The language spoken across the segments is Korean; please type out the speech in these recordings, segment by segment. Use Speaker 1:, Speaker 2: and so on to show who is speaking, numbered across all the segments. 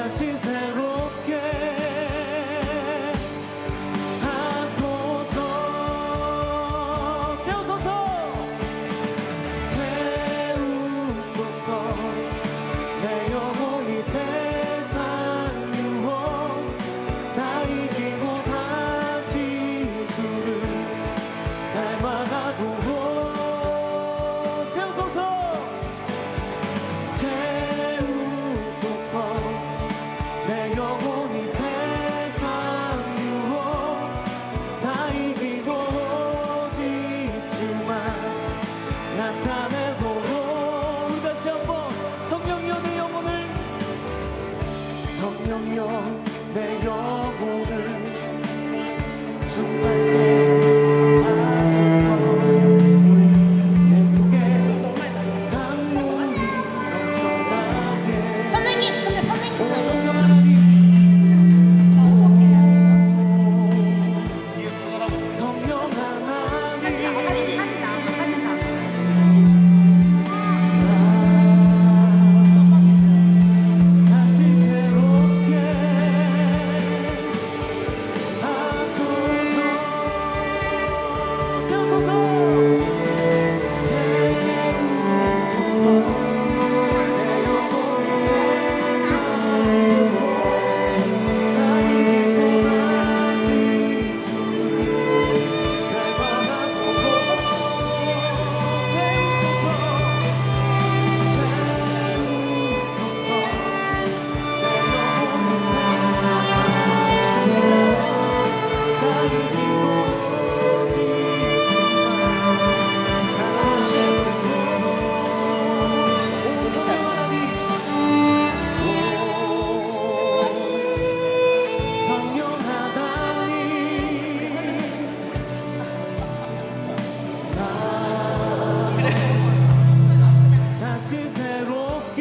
Speaker 1: 다시 새롭게 하소서. 채우소서. 채우소서. 내 영혼이 세상 유혹 다 이기고 다시 주를 닮아가도록 채우소서. 채우소서. 내 영혼이 세상 유혹 다 이기고 오직 주만 나타내도록. 우리 다시 한번 성령이여 내 영혼을, 성령이여 내 영혼을 충만케 하소서. 내 속에 강물이 넘쳐나게.
Speaker 2: 선생님, 근데 선생님
Speaker 1: 오 성령 하나님, 성령 하나님, 다시 새롭게 하소서. 채우소서. 채우소서. 내 영혼이 세상 다 이기고 다시 주를 닮아가도록 채우소서. 다시 새롭게.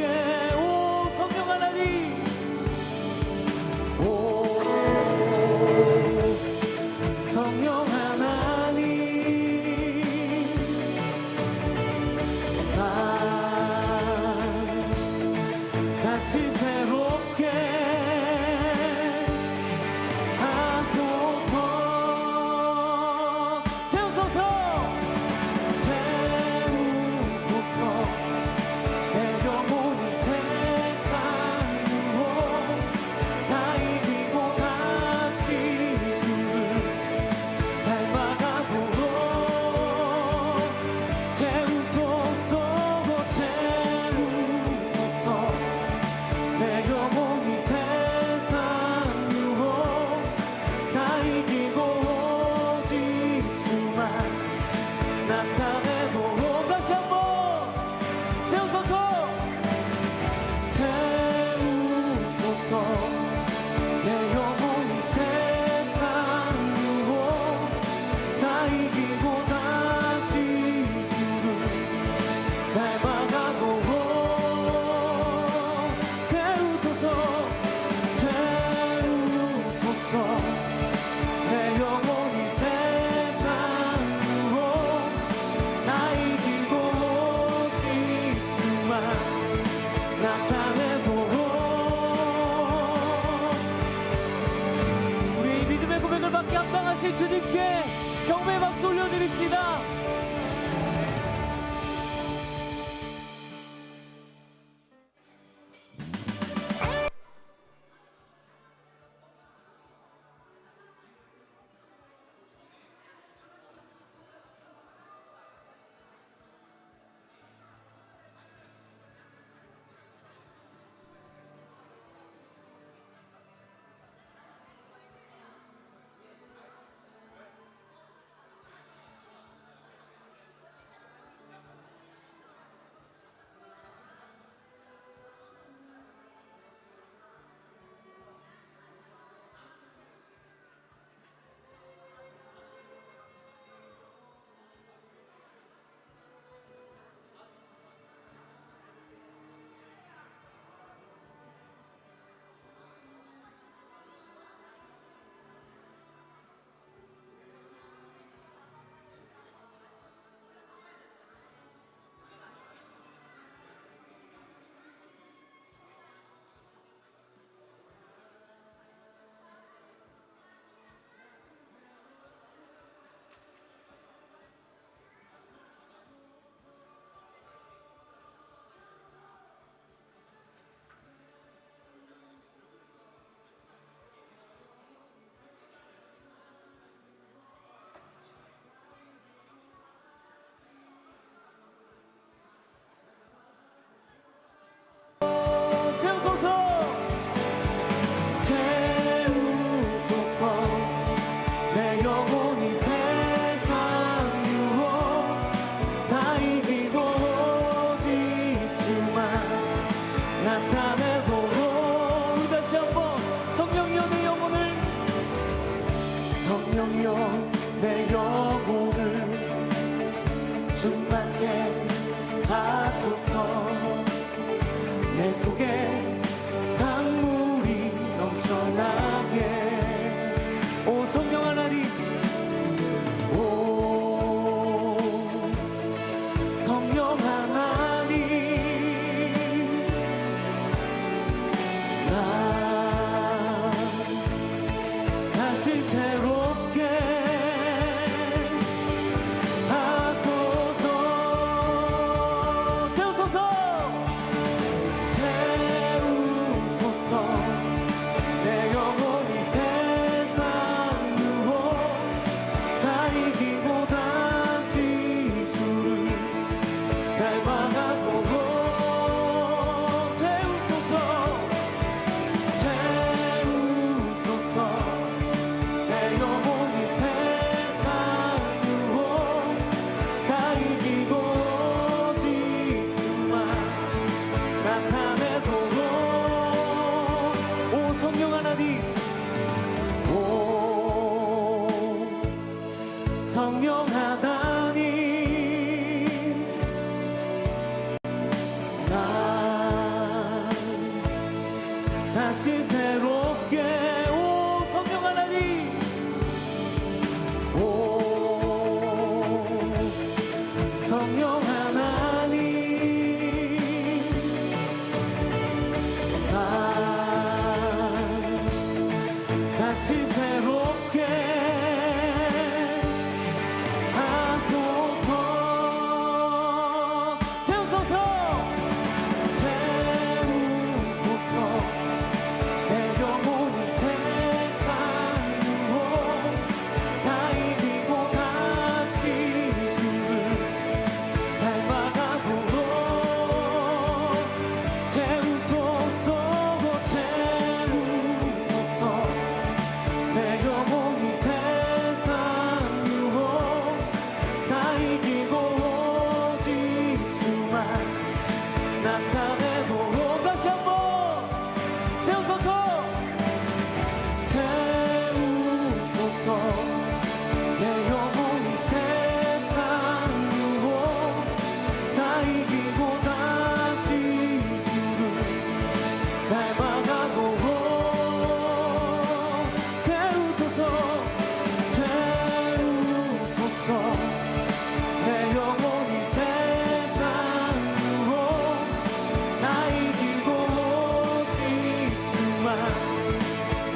Speaker 1: 오 성령 하나님, 오 성령 하나님, 다시 새롭게 하소서. 채우소서. 채우소서. 내 영혼이 세상 유혹 다 이기고 다시 주를 닮아가도록 채우소서. 채우소서. 내 속에 강물이 넘쳐나게. 오 성령 하나님, 오 성령 하나님, 나 다시 새롭게 성령 하나님, 나 다시 새롭게. 오 성령 하나님, 오 성령 하나님, 나 다시 새롭게 나타내도록. 다시 한번 채우소서, 채우소서. 내 영혼이 세상 유혹 다 이기고 다시 주를 닮아가도록. 채우소서, 채우소서. 내 영혼이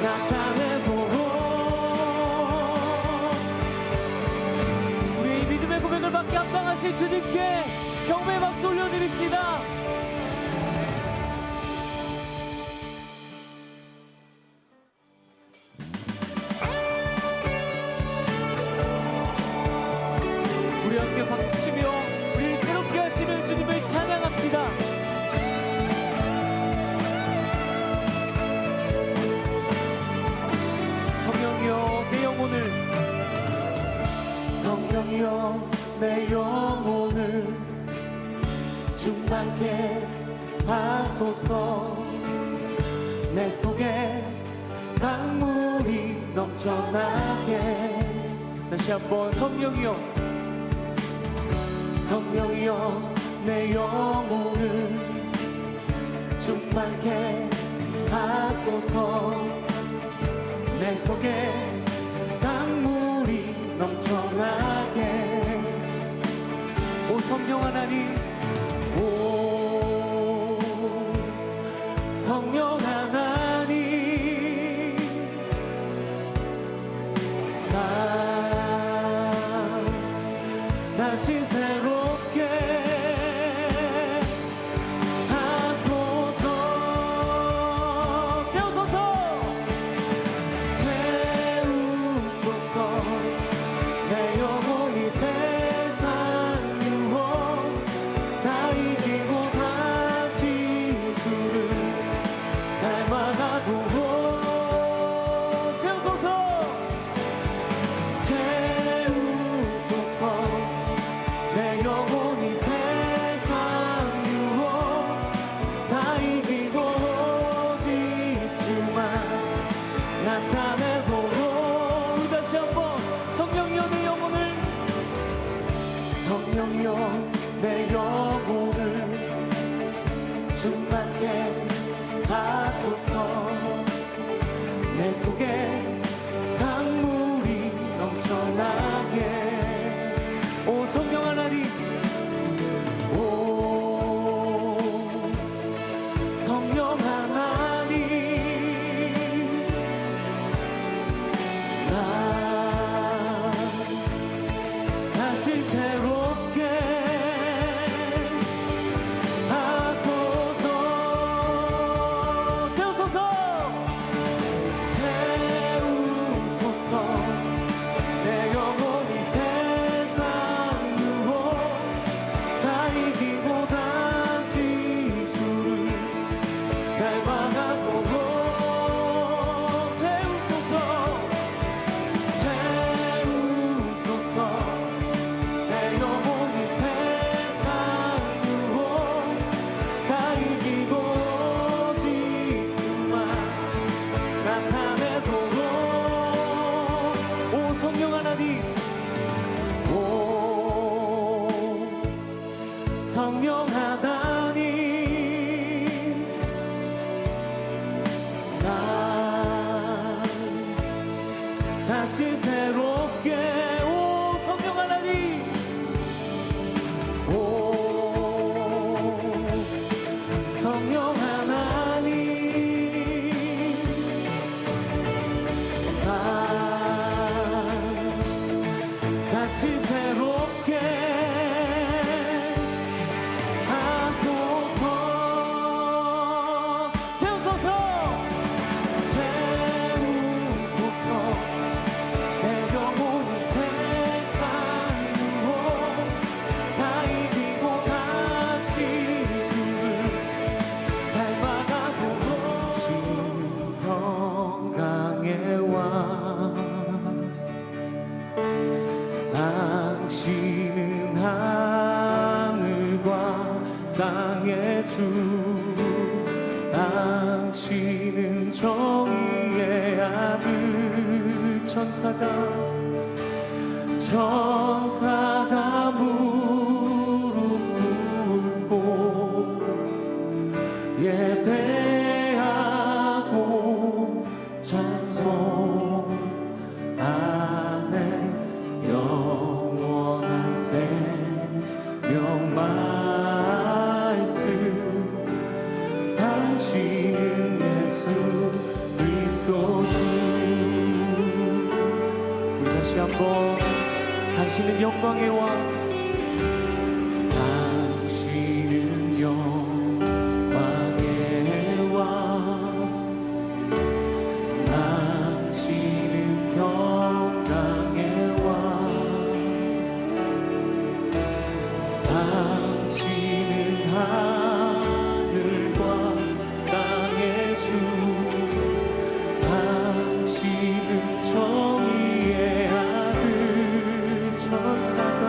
Speaker 1: 나타내도록. 우리의 믿음의 고백을 받게 합당하신 주님께 경배의 박수 올려드립시다. 우리 함께 박수치며 우리를 새롭게 하시는 주님을 찬양합시다. 성령이여 내 영혼을, 성령이여 내 영혼을 충만케 하소서. 내 속에 강물이 넘쳐나게. 다시 한번 성령이여, 성령이여 내 영혼을 충만케 하소서. 내 속에 강물이 넘쳐나게. 오 성령 하나님, 오 성령 하나님, 나 다시 새롭게 성령이여 내 영혼을 충만케 성령 하나님 나 다시 새롭게 하소서. 채우소서 채우소서. 내 영혼이 세상 유혹 다 이기고 다시 주를 닮아가도록 채우소서. 채우소서. 내 영혼이 세상 유혹 다 이기고 오직 주만 나타내도록. 오 성령 하나님, 오 성령 하나님 나 다시 새롭게. 오 성령 하나님, 오 성령 하나님 나 다시 새롭게 하소서. 채우소서 채우소서. 내 영혼이 세상 유혹 다 이기고 다시 주를 닮아가도록. 평강의 왕 당신은 하늘과 땅의 주. 당신은 정의의 아들. 천사가 무릎 꿇고 예배하고 찬송하네. 영원한 생명 말씀. 당신은 예수 그리스도 주. 우리 다시 한번 당신은 영광의 왕. 당신은 영광의 왕. 당신은 평강의 왕. 당신은 하늘과 땅의 주. 당신은 정의의 아들. 천사가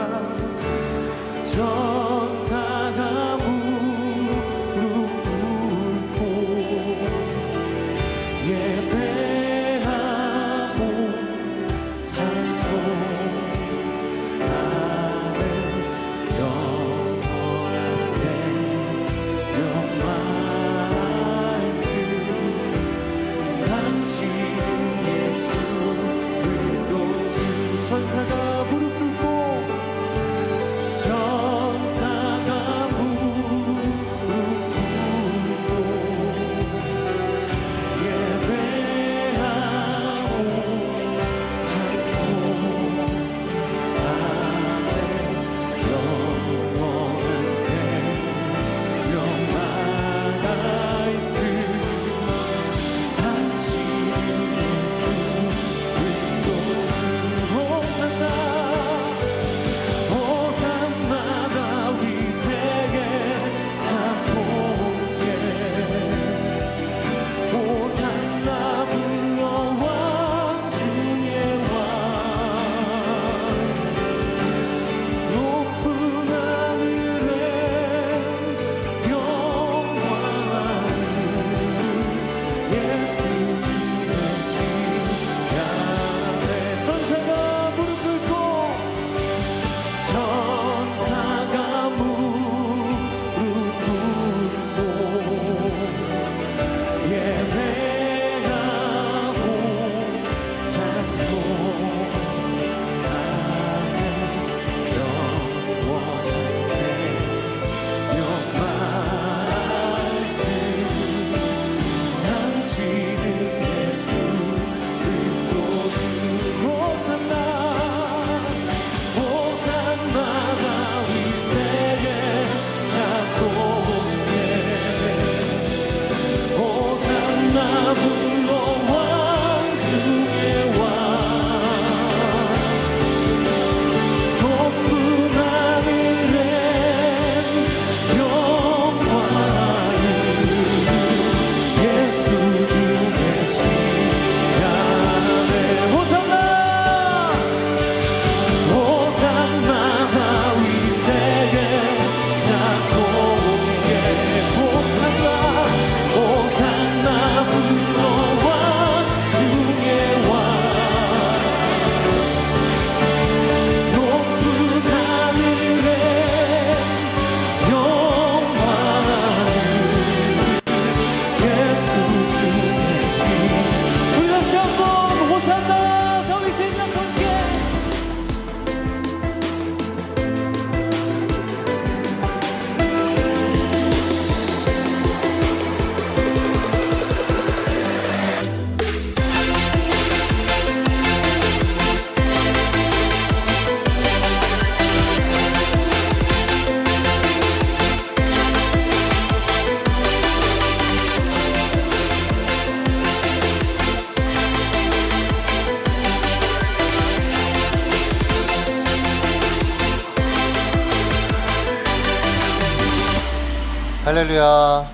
Speaker 2: 할렐루야.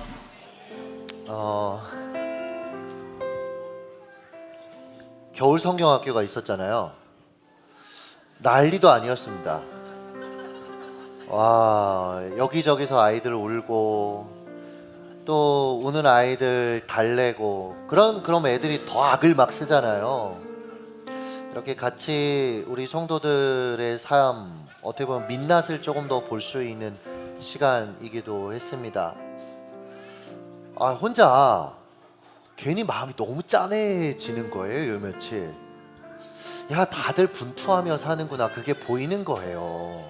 Speaker 2: 겨울 성경학교가 있었잖아요. 난리도 아니었습니다. 와, 여기저기서 아이들 울고 또 우는 아이들 달래고 그럼 애들이 더 악을 막 쓰잖아요. 이렇게 같이 우리 성도들의 삶 어떻게 보면 민낯을 조금 더 볼 수 있는 시간이기도 했습니다. 혼자 괜히 마음이 너무 짠해지는 거예요. 요 며칠 다들 분투하며 사는구나, 그게 보이는 거예요.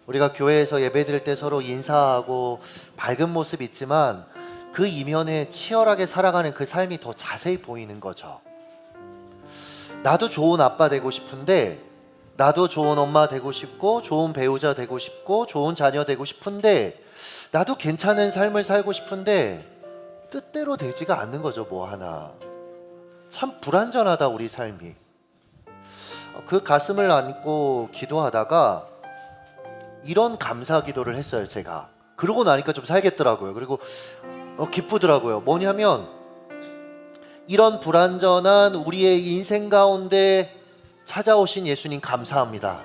Speaker 2: 우리가 교회에서 예배드릴 때 서로 인사하고 밝은 모습 있지만 그 이면에 치열하게 살아가는 그 삶이 더 자세히 보이는 거죠. 나도 좋은 아빠 되고 싶은데, 나도 좋은 엄마 되고 싶고, 좋은 배우자 되고 싶고, 좋은 자녀 되고 싶은데, 나도 괜찮은 삶을 살고 싶은데 뜻대로 되지가 않는 거죠. 뭐 하나 참 불완전하다 우리 삶이. 그 가슴을 안고 기도하다가 이런 감사 기도를 했어요. 제가 그러고 나니까 좀 살겠더라고요. 그리고 기쁘더라고요. 뭐냐면 이런 불완전한 우리의 인생 가운데 찾아오신 예수님 감사합니다.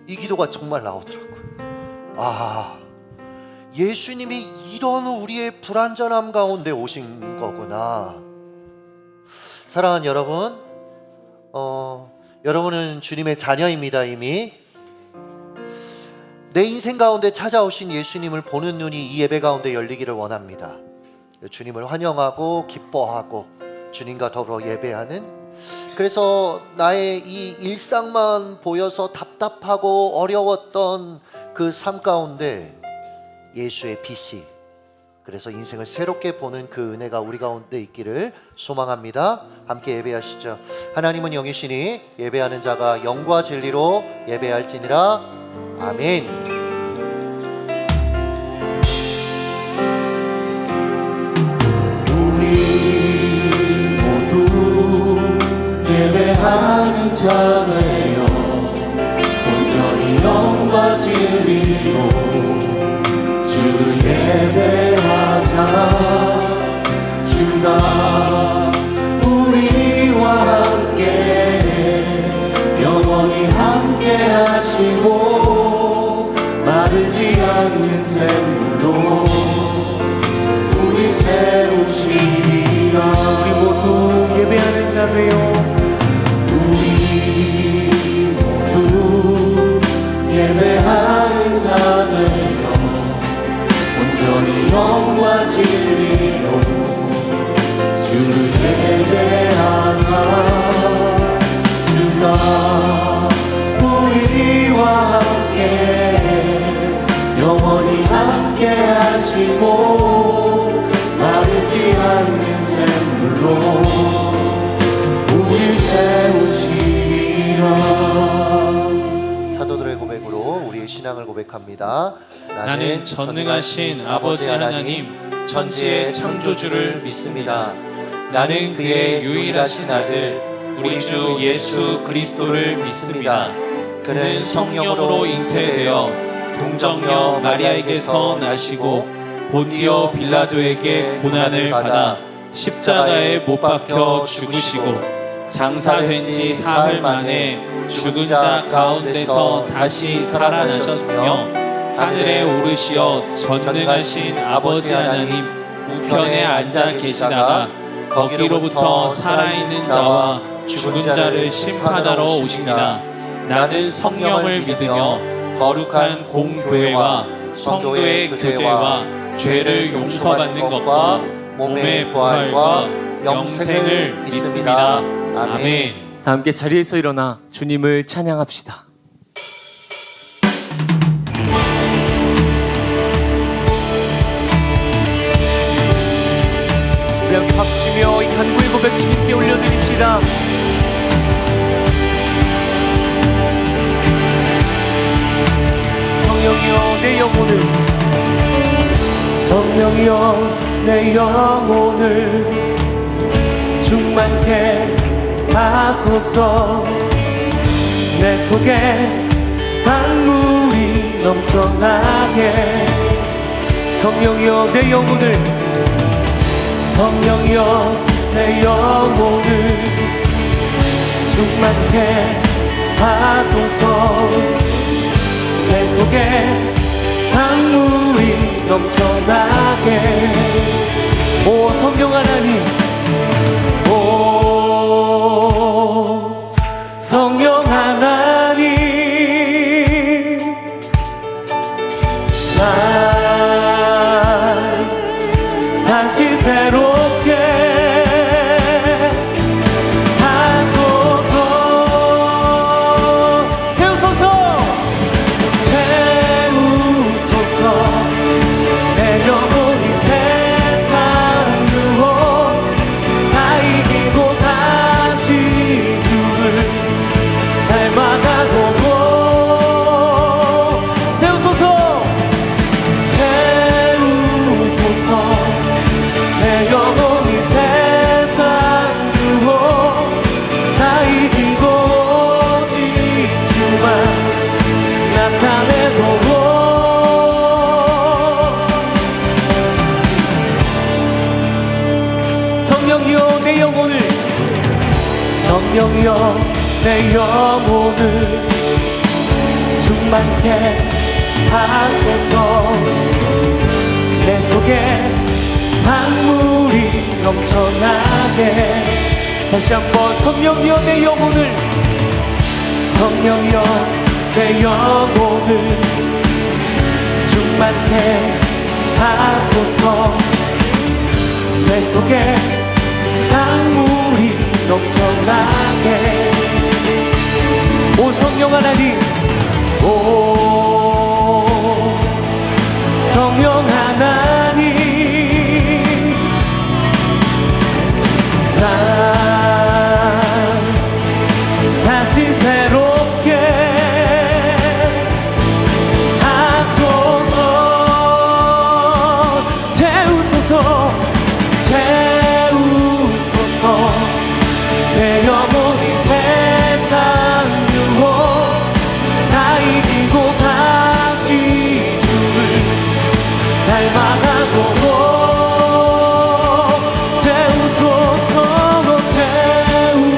Speaker 2: 이 기도가 정말 나오더라고요. 예수님이 이런 우리의 불완전함 가운데 오신 거구나. 사랑하는 여러분, 여러분은 주님의 자녀입니다. 이미 내 인생 가운데 찾아오신 예수님을 보는 눈이 이 예배 가운데 열리기를 원합니다. 주님을 환영하고 기뻐하고 주님과 더불어 예배하는, 그래서 나의 이 일상만 보여서 답답하고 어려웠던 그 삶 가운데 예수의 빛이, 그래서 인생을 새롭게 보는 그 은혜가 우리 가운데 있기를 소망합니다. 함께 예배하시죠. 하나님은 영이시니 예배하는 자가 영과 진리로 예배할지니라. 아멘.
Speaker 3: 우리 모두 예배하는 자가 되어 온전히 영과 진리로 주를 예배하자. 주가 우리와 함께 영원히 함께 하시고 마르지 않는 샘물로 우리 채우시리라. 우리 모두 예배하는 자 되요 우리 모두 예배하는 자 되요 온전히 영과 진리로 주를 예배하자. 주가 우리와 함께 영원히 함께 하시고 마르지 않는 샘물로 우릴 채우시리라.
Speaker 2: 사도들의 고백으로 우리의 신앙을 고백합니다.
Speaker 4: 나는 전능하신 아버지 하나님 천지의 창조주를 믿습니다. 나는 그의 유일하신 아들 우리 주 예수 그리스도를 믿습니다. 그는 성령으로 잉태되어 동정녀 마리아에게서 나시고 본디오 빌라도에게 고난을 받아 십자가에 못 박혀 죽으시고 장사된 지 사흘 만에 죽은 자 가운데서 다시 살아나셨으며 하늘에 오르시어 전능하신 아버지 하나님 우편에 앉아 계시다가 거기로부터 살아있는 자와 죽은 자를 심판하러 오십니다. 나는 성령을 믿으며 거룩한 공교회와 성도의 교제와 죄를 용서받는 것과 몸의 부활과 영생을 믿습니다. 아멘.
Speaker 1: 다 함께 자리에서 일어나 주님을 찬양합시다. 우리 함께 박수치며 이 간구의 고백 주님께 올려드립시다. 성령이여 내 영혼을,
Speaker 3: 성령이여 내 영혼을 충만케 하소서. 내 속에 강물이 넘쳐나게 성령이여 내 영혼을 성령이여 내 영혼을 충만케 하소서. 내 속에 강물이 넘쳐나게. 오 성령 하나님, 오 성령 하나님, 날 다시 새롭게 성령이여 내 영혼을 성령이여 내 영혼을 충만케 하소서. 내 속에 강물이 넘쳐나게. 다시 한번 성령이여 내 영혼을 성령이여 내 영혼을 충만케 하소서. 내 속에 강물이 넘쳐나게. 오 성령 하나님, 오 성령 하나님, 난 다시 새롭게 하소서. 채우소서, 채우소서. 내 영혼이 세상 유혹 다 이기고 다시 주를 닮아가도록 채우소서,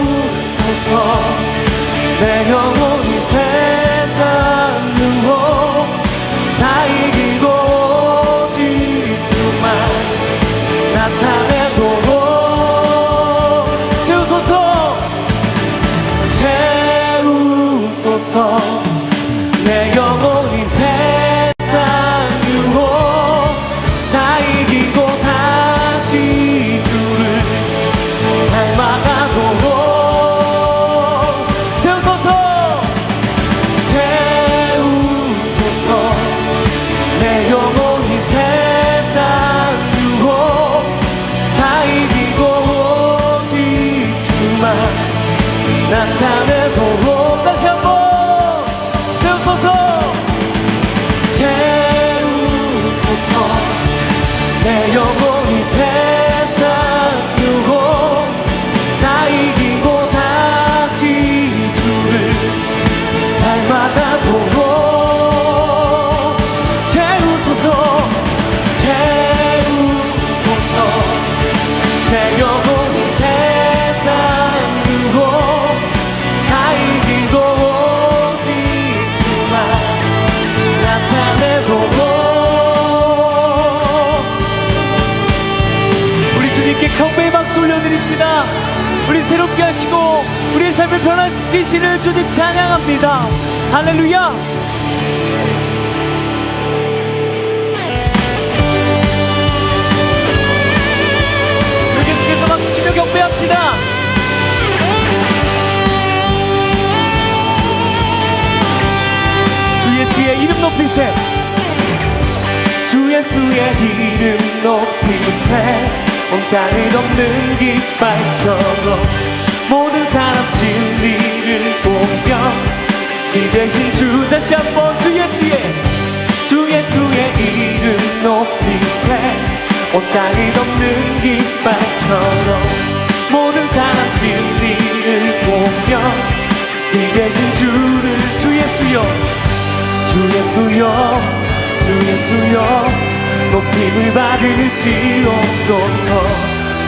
Speaker 3: 채우소서. 내 영혼이 세상 유혹 다 이기고 오직 주만 나타내도록 채우소서, 채우소서. 내 영혼이 세상 유혹 다 이기고 다시 주를 닮아가도록 채우소서, 채우소서. 내 영혼이 세상 유혹 다 이기고 오직 주만 나타내도록. 다시 한번 채우소서, 채우소서. 내 영혼이 세상 유혹 다 이기고 다시 주를 닮아가도록 채우소서, 채우소서. 내 영혼이 세상 유혹 다 이기고 오직 주만 나타내도록. 우리 주님께 경배의 박수 올려드립시다. 우리 새롭게 하시고 우리의 삶을 변화시키시는 주님 찬양합니다. 할렐루야. 우리 계속해서 박수치며 경배합시다. 주 예수의 이름 높이세. 주 예수의 이름 높이세. 온 땅을 덮는 깃발처럼 모든 사람 진리를 보며 기대신 주. 다시 한번 주 예수의 이름 높이세. 온 땅을 덮는 깃발처럼 모든 사람 진리를 보며 기대신 주를. 주 예수여, 주 예수여, 주 예수여 높이 높임을 받으시옵소서.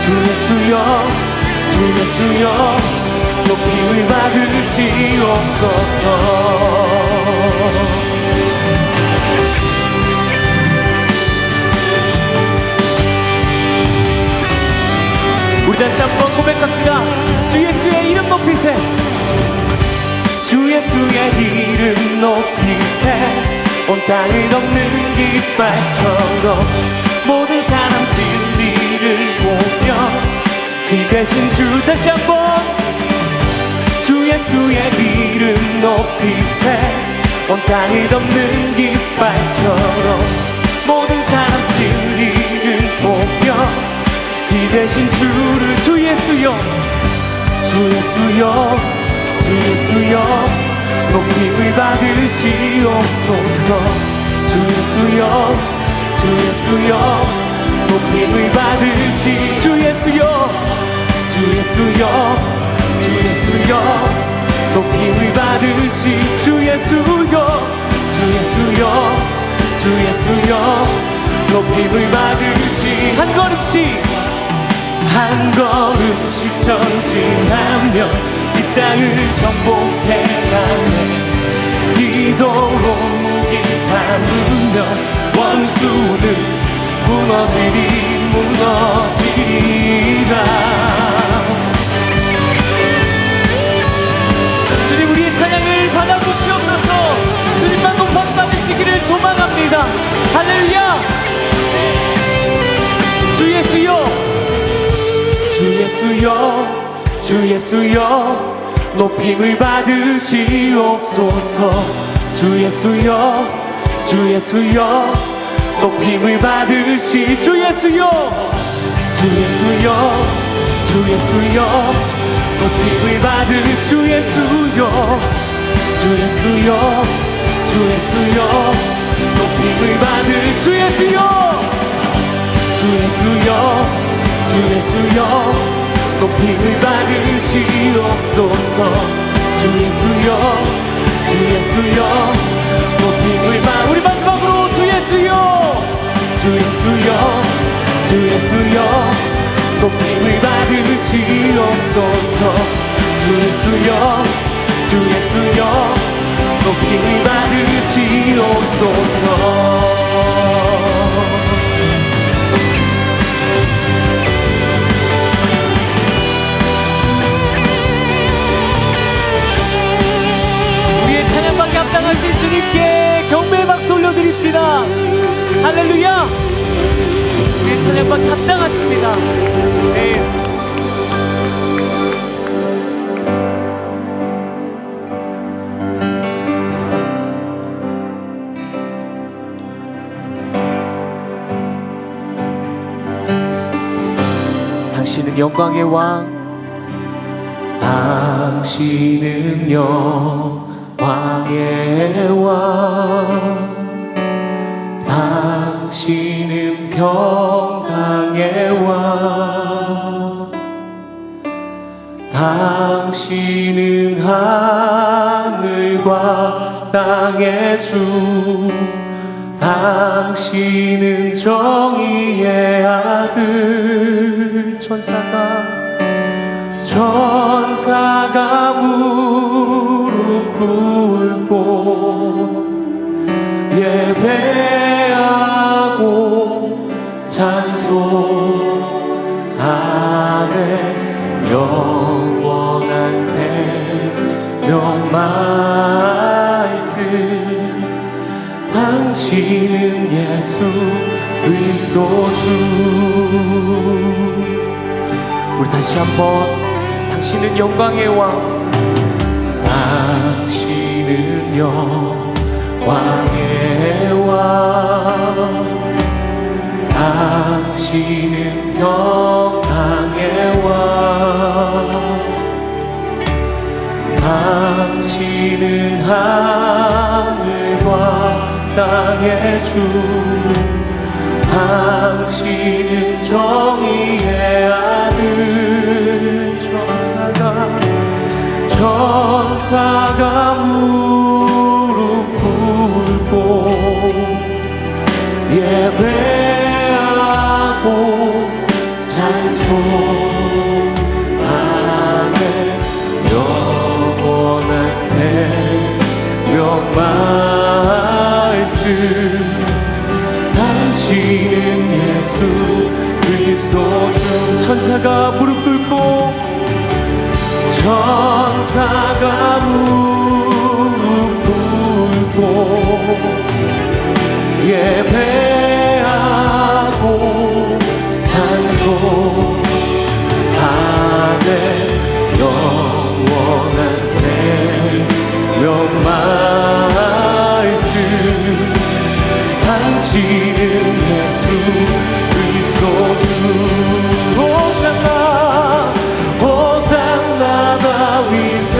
Speaker 3: 주 예수여 주 예수여 높임을 받으시옵소서. 우리 다시 한번 고백합시다. 주 예수의 이름 높이세. 주 예수의 이름 높이세. 온 땅을 덮는 깃발처럼 모든 사람 진리를 보며 그 대신 주 다시 한번 주 예수의 이름 높이세. 온 땅을 덮는 깃발처럼 모든 사람 진리를 보며 그 대신 주를 주 예수여 주 예수여 주 예수여 높임을 받으시옵소서. 주 예수여 주 예수여 높임을 받으시. 주 예수여 주 예수여 주 예수여 높임을 받으시. 주 예수여 주 예수여 주 예수여 높임을 받으시. 한 걸음씩 전진하며 이 땅을 정복해가네. 기도로 무기 삼으며 원수는 무너지리라. 주님 우리의 찬양을 받아주시옵소서. 주님만 높임 받으시기를 소망합니다. 할렐루야. 주 예수여 주 예수여 주 예수여 높임을 받으시옵소서. 주 예수여 주 예수여 높임을 받으시. 주 예수여 주 예수여 주 예수여 높임을 받으. 주 예수여 주 예수여 주 예수여 높임을 받으. 주 예수여 주 예수여 주 예수여 높임을 받으시옵소서. 주 예수여 주 예수여 높임을 우리 마지막으로 주 예수여 주 예수여 주 예수여 높임을 받으시옵소서. 주 예수여 주 예수여 높임을 받으시옵소서. 찬양받게 합당하신 주님께 경배의 박수 올려드립시다. 할렐루야. 우리의 찬양받게 합당하십니다. 네. 당신은 영광의 왕. 당신은 왕의 왕. 당신은 평강의 왕. 당신은 하늘과 땅의 주. 당신은 정의의 아들. 천사가 무릎 꿇고 예배하고 찬송하네. 영원한 생명 말씀. 당신은 예수 그리스도 주. 우리 다시 한번 당신은 영광의 왕. 당신은 영광의 왕. 당신은 평강의 왕. 당신은 하늘과 땅의 주. 당신은 정의의 아들. 천사가 무릎 꿇고 예배 천사가 무릎 꿇고 천사가 무릎 꿇고 예배하고 찬송하네 영원한 생명 말씀 당신은 예수 그리스도 주 호산나 호산나 다윗의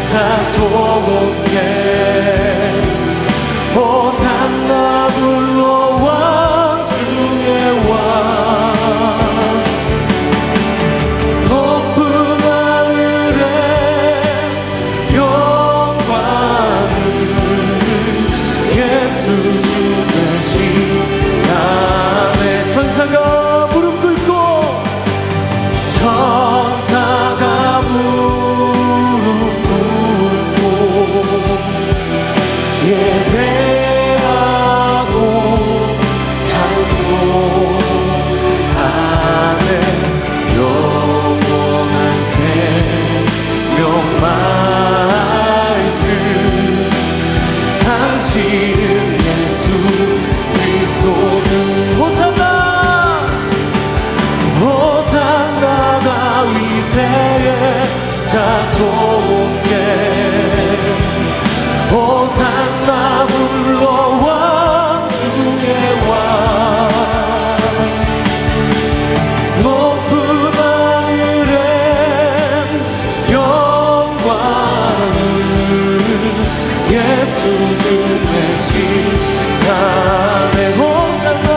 Speaker 3: 자손께 호산나 불러 왕 중의 왕 높은 하늘에 영광을 예수 주 대신하네 천사가 무릎 꿇고 천사가 무릎 꿇고 예배하고 찬송하네 영원한 생명 말씀 당신은 예수 그리스도 주 호산나 호산나 다윗의 자손께 호산나 불러 왕 중의 왕 높은 하늘엔 영광을 예수 주 대신하네 호산나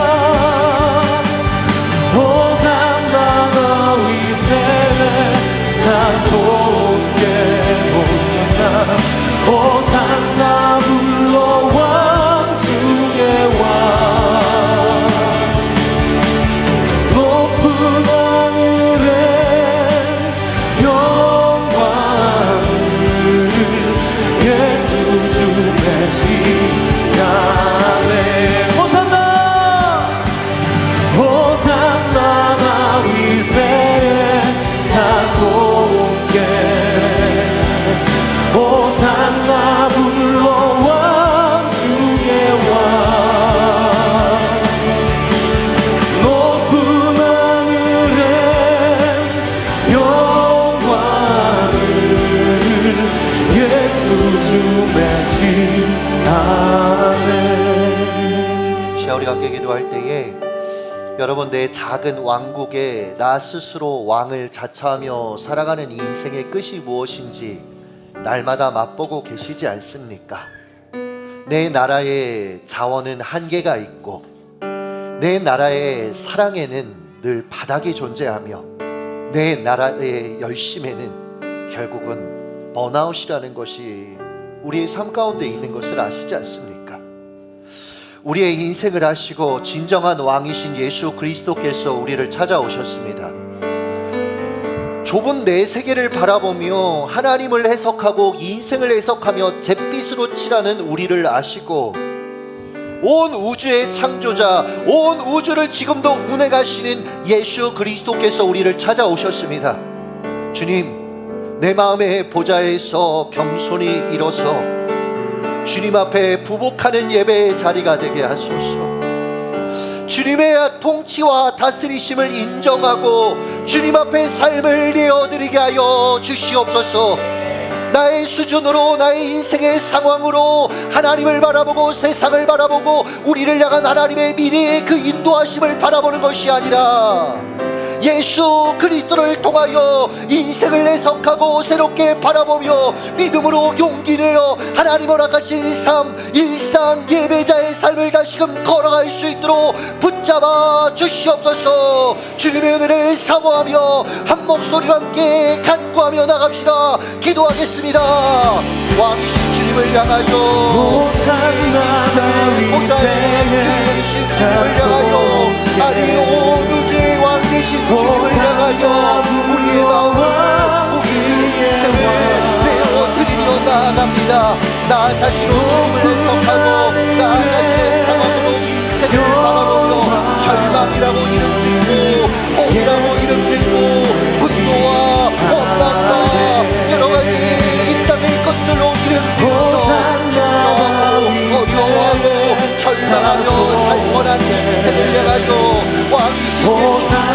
Speaker 3: 호산나 다윗의 자손께 호산나 호산나 불러 왕 중의 왕 높은 하늘엔 영광을 예수 주 대신하네 호산나 호산나 다윗의 자손께 호산나 불러 왕 중의 왕 높은 하늘엔 영광을 예수 주 대신하네.
Speaker 2: 자, 우리가 함께 기도할 때에 여러분 내 작은 왕국에 나 스스로 왕을 자처하며 살아가는 인생의 끝이 무엇인지 날마다 맛보고 계시지 않습니까? 내 나라의 자원은 한계가 있고 내 나라의 사랑에는 늘 바닥이 존재하며 내 나라의 열심에는 결국은 번아웃이라는 것이 우리의 삶 가운데 있는 것을 아시지 않습니까? 우리의 인생을 하시고 진정한 왕이신 예수 그리스도께서 우리를 찾아오셨습니다. 좁은 내 세계를 바라보며 하나님을 해석하고 인생을 해석하며 잿빛으로 칠하는 우리를 아시고 온 우주의 창조자, 온 우주를 지금도 운행하시는 예수 그리스도께서 우리를 찾아오셨습니다. 주님, 내 마음의 보좌에서 겸손히 일어서 주님 앞에 부복하는 예배의 자리가 되게 하소서. 주님의 통치와 다스리심을 인정하고 주님 앞에 삶을 내어드리게 하여 주시옵소서. 나의 수준으로, 나의 인생의 상황으로 하나님을 바라보고 세상을 바라보고 우리를 향한 하나님의 미래의 그 인도하심을 바라보는 것이 아니라 예수 그리스도를 통하여 인생을 해석하고 새롭게 바라보며 믿음으로 용기 내어 하나님 허락하신 삶, 일상 예배자의 삶을 다시금 걸어갈 수 있도록 붙잡아 주시옵소서. 주님의 은혜를 사모하며 한 목소리로 함께 간구하며 나갑시다. 기도하겠습니다. 왕이신 주님을 향하여,
Speaker 3: 호산나 다윗의
Speaker 2: 주님을 향하여, 아니 온 우주의 왕 되신 주님을 향하여 우리의 마음을, 우리의 인생을 내어드리며 나아갑니다. 나 자신으로 주님을 해석하고 나 자신의 상황으로 인생을 바라보며 절망이라고 이름 짓고 포기라고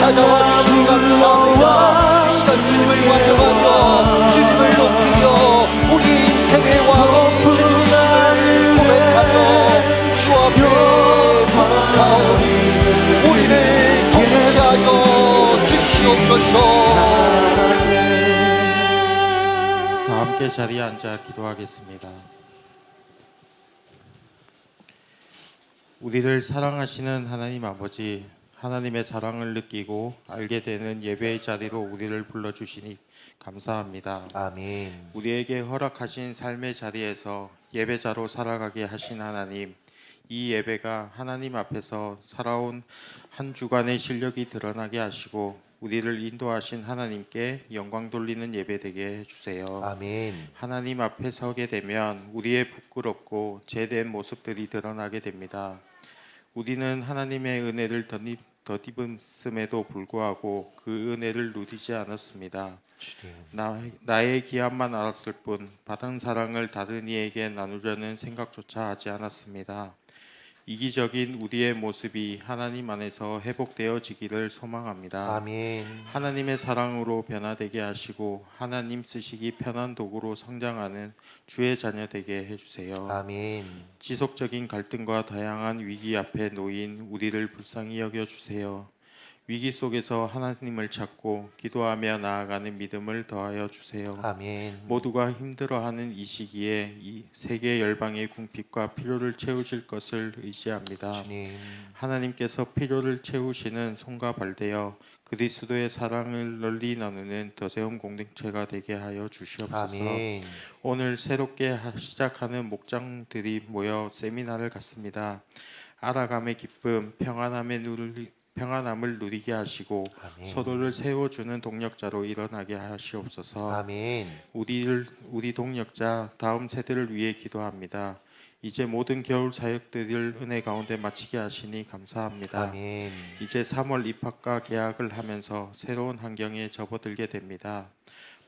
Speaker 2: 찾아와 주시니 감사합니다. 이 시간 주님을 환영하며 주님을 높이며 우리 인생의 왕이 주님이심을 고백하며 주 앞에 부목하오니 우리를 통치하여 주시옵소서.
Speaker 5: 다 함께 자리에 앉아 기도하겠습니다. 우리를 사랑하시는 하나님 아버지, 하나님의 사랑을 느끼고 알게 되는 예배의 자리로 우리를 불러주시니 감사합니다.
Speaker 2: 아멘.
Speaker 5: 우리에게 허락하신 삶의 자리에서 예배자로 살아가게 하신 하나님, 이 예배가 하나님 앞에서 살아온 한 주간의 실력이 드러나게 하시고 우리를 인도하신 하나님께 영광 돌리는 예배 되게 해주세요.
Speaker 2: 아멘.
Speaker 5: 하나님 앞에 서게 되면 우리의 부끄럽고 제된 모습들이 드러나게 됩니다. 우리는 하나님의 은혜를 덧입음에도 불구하고 그 은혜를 누리지 않았습니다. 나의 기한만 알았을 뿐 받은 사랑을 다른 이에게 나누려는 생각조차 하지 않았습니다. 이기적인 우리의 모습이 하나님 안에서 회복되어지기를 소망합니다.
Speaker 2: 아멘.
Speaker 5: 하나님의 사랑으로 변화되게 하시고 하나님 쓰시기 편한 도구로 성장하는 주의 자녀 되게 해주세요.
Speaker 2: 아멘.
Speaker 5: 지속적인 갈등과 다양한 위기 앞에 놓인 우리를 불쌍히 여겨주세요. 위기 속에서 하나님을 찾고 기도하며 나아가는 믿음을 더하여 주세요.
Speaker 2: 아멘.
Speaker 5: 모두가 힘들어하는 이 시기에 이 세계 열방의 궁핍과 필요를 채우실 것을 의지합니다.
Speaker 2: 주님.
Speaker 5: 하나님께서 필요를 채우시는 손과 발되어 그리스도의 사랑을 널리 나누는 더세움 공동체가 되게 하여 주시옵소서.
Speaker 2: 아멘.
Speaker 5: 오늘 새롭게 시작하는 목장들이 모여 세미나를 갖습니다. 알아감의 기쁨, 평안함을 누리게 하시고
Speaker 2: 아멘.
Speaker 5: 서로를 세워주는 동력자로 일어나게 하시옵소서.
Speaker 2: 아멘.
Speaker 5: 우리 동력자 다음 세대를 위해 기도합니다. 이제 모든 겨울 사역들을 은혜 가운데 마치게 하시니 감사합니다.
Speaker 2: 아멘.
Speaker 5: 이제 3월 입학과 개학을 하면서 새로운 환경에 접어들게 됩니다.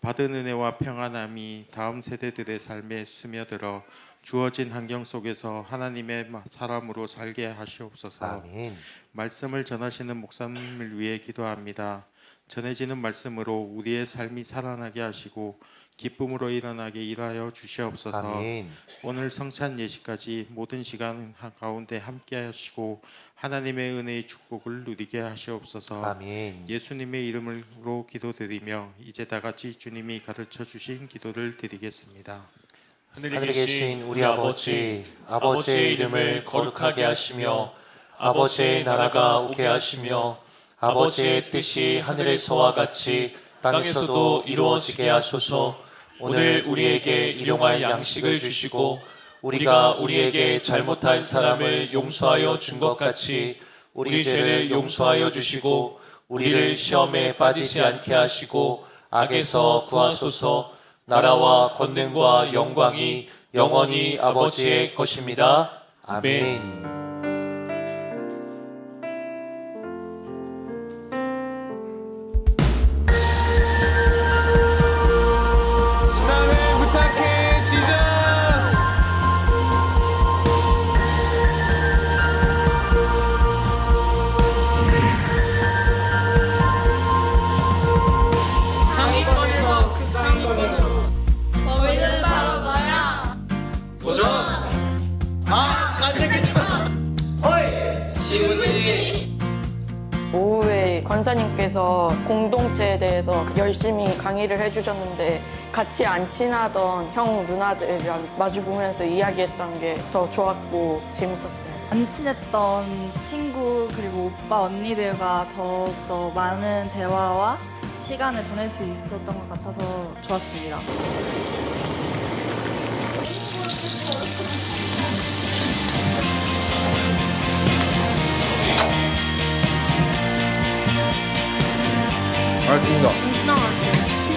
Speaker 5: 받은 은혜와 평안함이 다음 세대들의 삶에 스며들어 주어진 환경 속에서 하나님의 사람으로 살게 하시옵소서.
Speaker 2: 아멘.
Speaker 5: 말씀을 전하시는 목사님을 위해 기도합니다. 전해지는 말씀으로 우리의 삶이 살아나게 하시고 기쁨으로 일어나게 일하여 주시옵소서.
Speaker 2: 아멘.
Speaker 5: 오늘 성찬 예식까지 모든 시간 가운데 함께 하시고 하나님의 은혜의 축복을 누리게 하시옵소서.
Speaker 2: 아멘.
Speaker 5: 예수님의 이름으로 기도드리며 이제 다 같이 주님이 가르쳐 주신 기도를 드리겠습니다.
Speaker 2: 하늘에 계신 우리 아버지, 아버지의 이름을 거룩하게 하시며 아버지의 나라가 오게 하시며 아버지의 뜻이 하늘에서와 같이 땅에서도 이루어지게 하소서. 오늘 우리에게 일용할 양식을 주시고 우리가 우리에게 잘못한 사람을 용서하여 준 것 같이 우리 죄를 용서하여 주시고 우리를 시험에 빠지지 않게 하시고 악에서 구하소서. 나라와 권능과 영광이 영원히 아버지의 것입니다. 아멘.
Speaker 6: 신앙을 부탁해 지저스.
Speaker 7: 상위권에서 그 상위권으로 범인은 바로 너야.
Speaker 8: 오후에 권사님께서 공동체에 대해서 열심히 강의를 해주셨는데 같이 안 친하던 형 누나들이랑 마주보면서 이야기했던 게 더 좋았고 재밌었어요.
Speaker 9: 안 친했던 친구 그리고 오빠 언니들과 더욱더 많은 대화와 시간을 보낼 수 있었던 것 같아서 좋았습니다.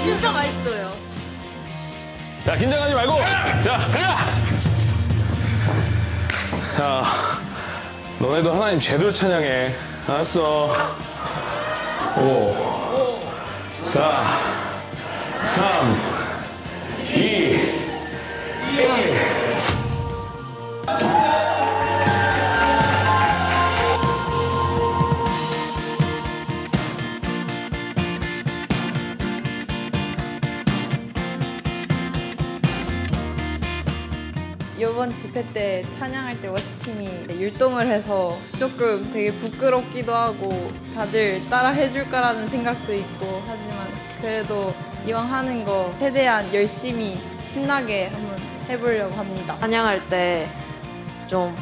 Speaker 7: 진짜 맛있어요.
Speaker 6: 자, 긴장하지 말고. 자, 가자. 자, 너네도 하나님 제대로 찬양해. 알았어. 5, 4, 3, 2, 1.
Speaker 9: 이번 집회 때 찬양할 때 워십팀이 율동을 해서 조금 되게 부끄럽기도 하고 다들 따라 해줄까라는 생각도 있고 하지만 그래도 이왕 하는 거 최대한 열심히 신나게 한번 해보려고 합니다.
Speaker 8: 찬양할 때 좀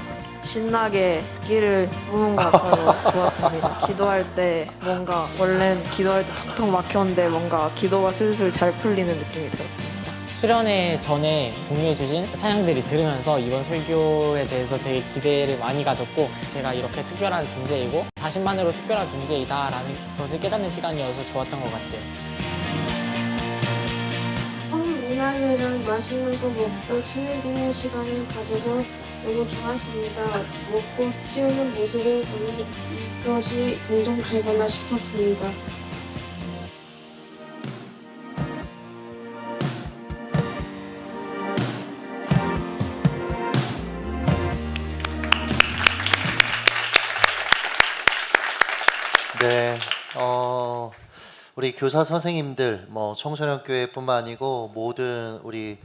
Speaker 8: 신나게 끼를 부는 것 같아서 좋았습니다. 기도할 때 뭔가 원래는 기도할 때 턱턱 막혔는데 뭔가 기도가 슬슬 잘 풀리는 느낌이 들었습니다.
Speaker 10: 수련회 전에 공유해주신 찬양들이 들으면서 이번 설교에 대해서 되게 기대를 많이 가졌고 제가 이렇게 특별한 존재이고 자신만으로 특별한 존재이다라는 것을 깨닫는 시간이어서 좋았던 것 같아요.
Speaker 7: 누나들이랑 맛있는 거 먹고 친해지는 시간을 가져서 너무 좋았습니다. 먹고 치우는 모습을 보니 이것이 공동체구나 싶었습니다.
Speaker 2: 네, 우리 교사 선생님들, 뭐 청소년 교회뿐만 아니고 모든 우리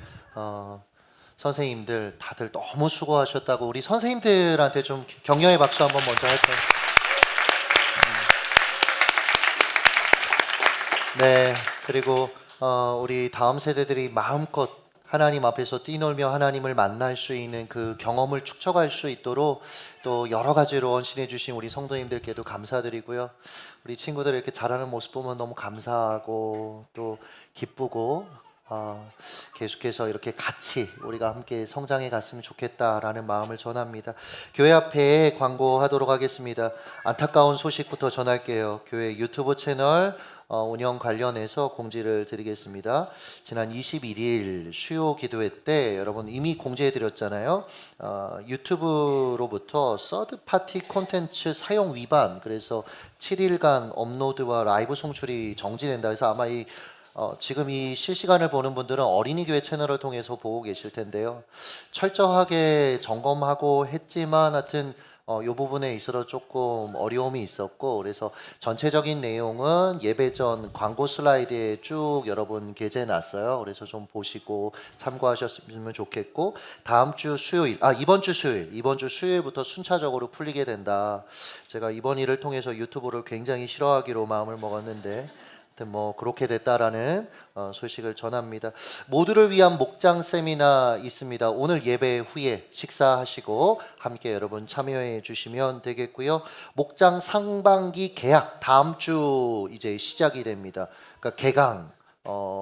Speaker 2: 선생님들 다들 너무 수고하셨다고 우리 선생님들한테 좀 격려의 박수 한번 먼저 할까요? 네, 그리고 우리 다음 세대들이 마음껏 하나님 앞에서 뛰놀며 하나님을 만날 수 있는 그 경험을 축적할 수 있도록 또 여러 가지로 헌신해 주신 우리 성도님들께도 감사드리고요. 우리 친구들 이렇게 잘하는 모습 보면 너무 감사하고 또 기쁘고 계속해서 이렇게 같이 우리가 함께 성장해 갔으면 좋겠다라는 마음을 전합니다. 교회 앞에 광고하도록 하겠습니다. 안타까운 소식부터 전할게요. 교회 유튜브 채널 운영 관련해서 공지를 드리겠습니다. 지난 21일 수요 기도회 때 여러분 이미 공지해 드렸잖아요. 유튜브로부터 서드 파티 콘텐츠 사용 위반, 그래서 7일간 업로드와 라이브 송출이 정지된다 해서 아마 지금 이 실시간을 보는 분들은 어린이 교회 채널을 통해서 보고 계실 텐데요. 철저하게 점검하고 했지만 하여튼 이 부분에 있어서 조금 어려움이 있었고, 그래서 전체적인 내용은 예배 전 광고 슬라이드에 쭉 여러분 게재해 놨어요. 그래서 좀 보시고 참고하셨으면 좋겠고, 이번 주 수요일부터 순차적으로 풀리게 된다. 제가 이번 일을 통해서 유튜브를 굉장히 싫어하기로 마음을 먹었는데 뭐 그렇게 됐다라는 소식을 전합니다. 모두를 위한 목장 세미나 있습니다. 오늘 예배 후에 식사하시고 함께 여러분 참여해 주시면 되겠고요. 목장 상반기 개학 다음 주 이제 시작이 됩니다. 그러니까 개강.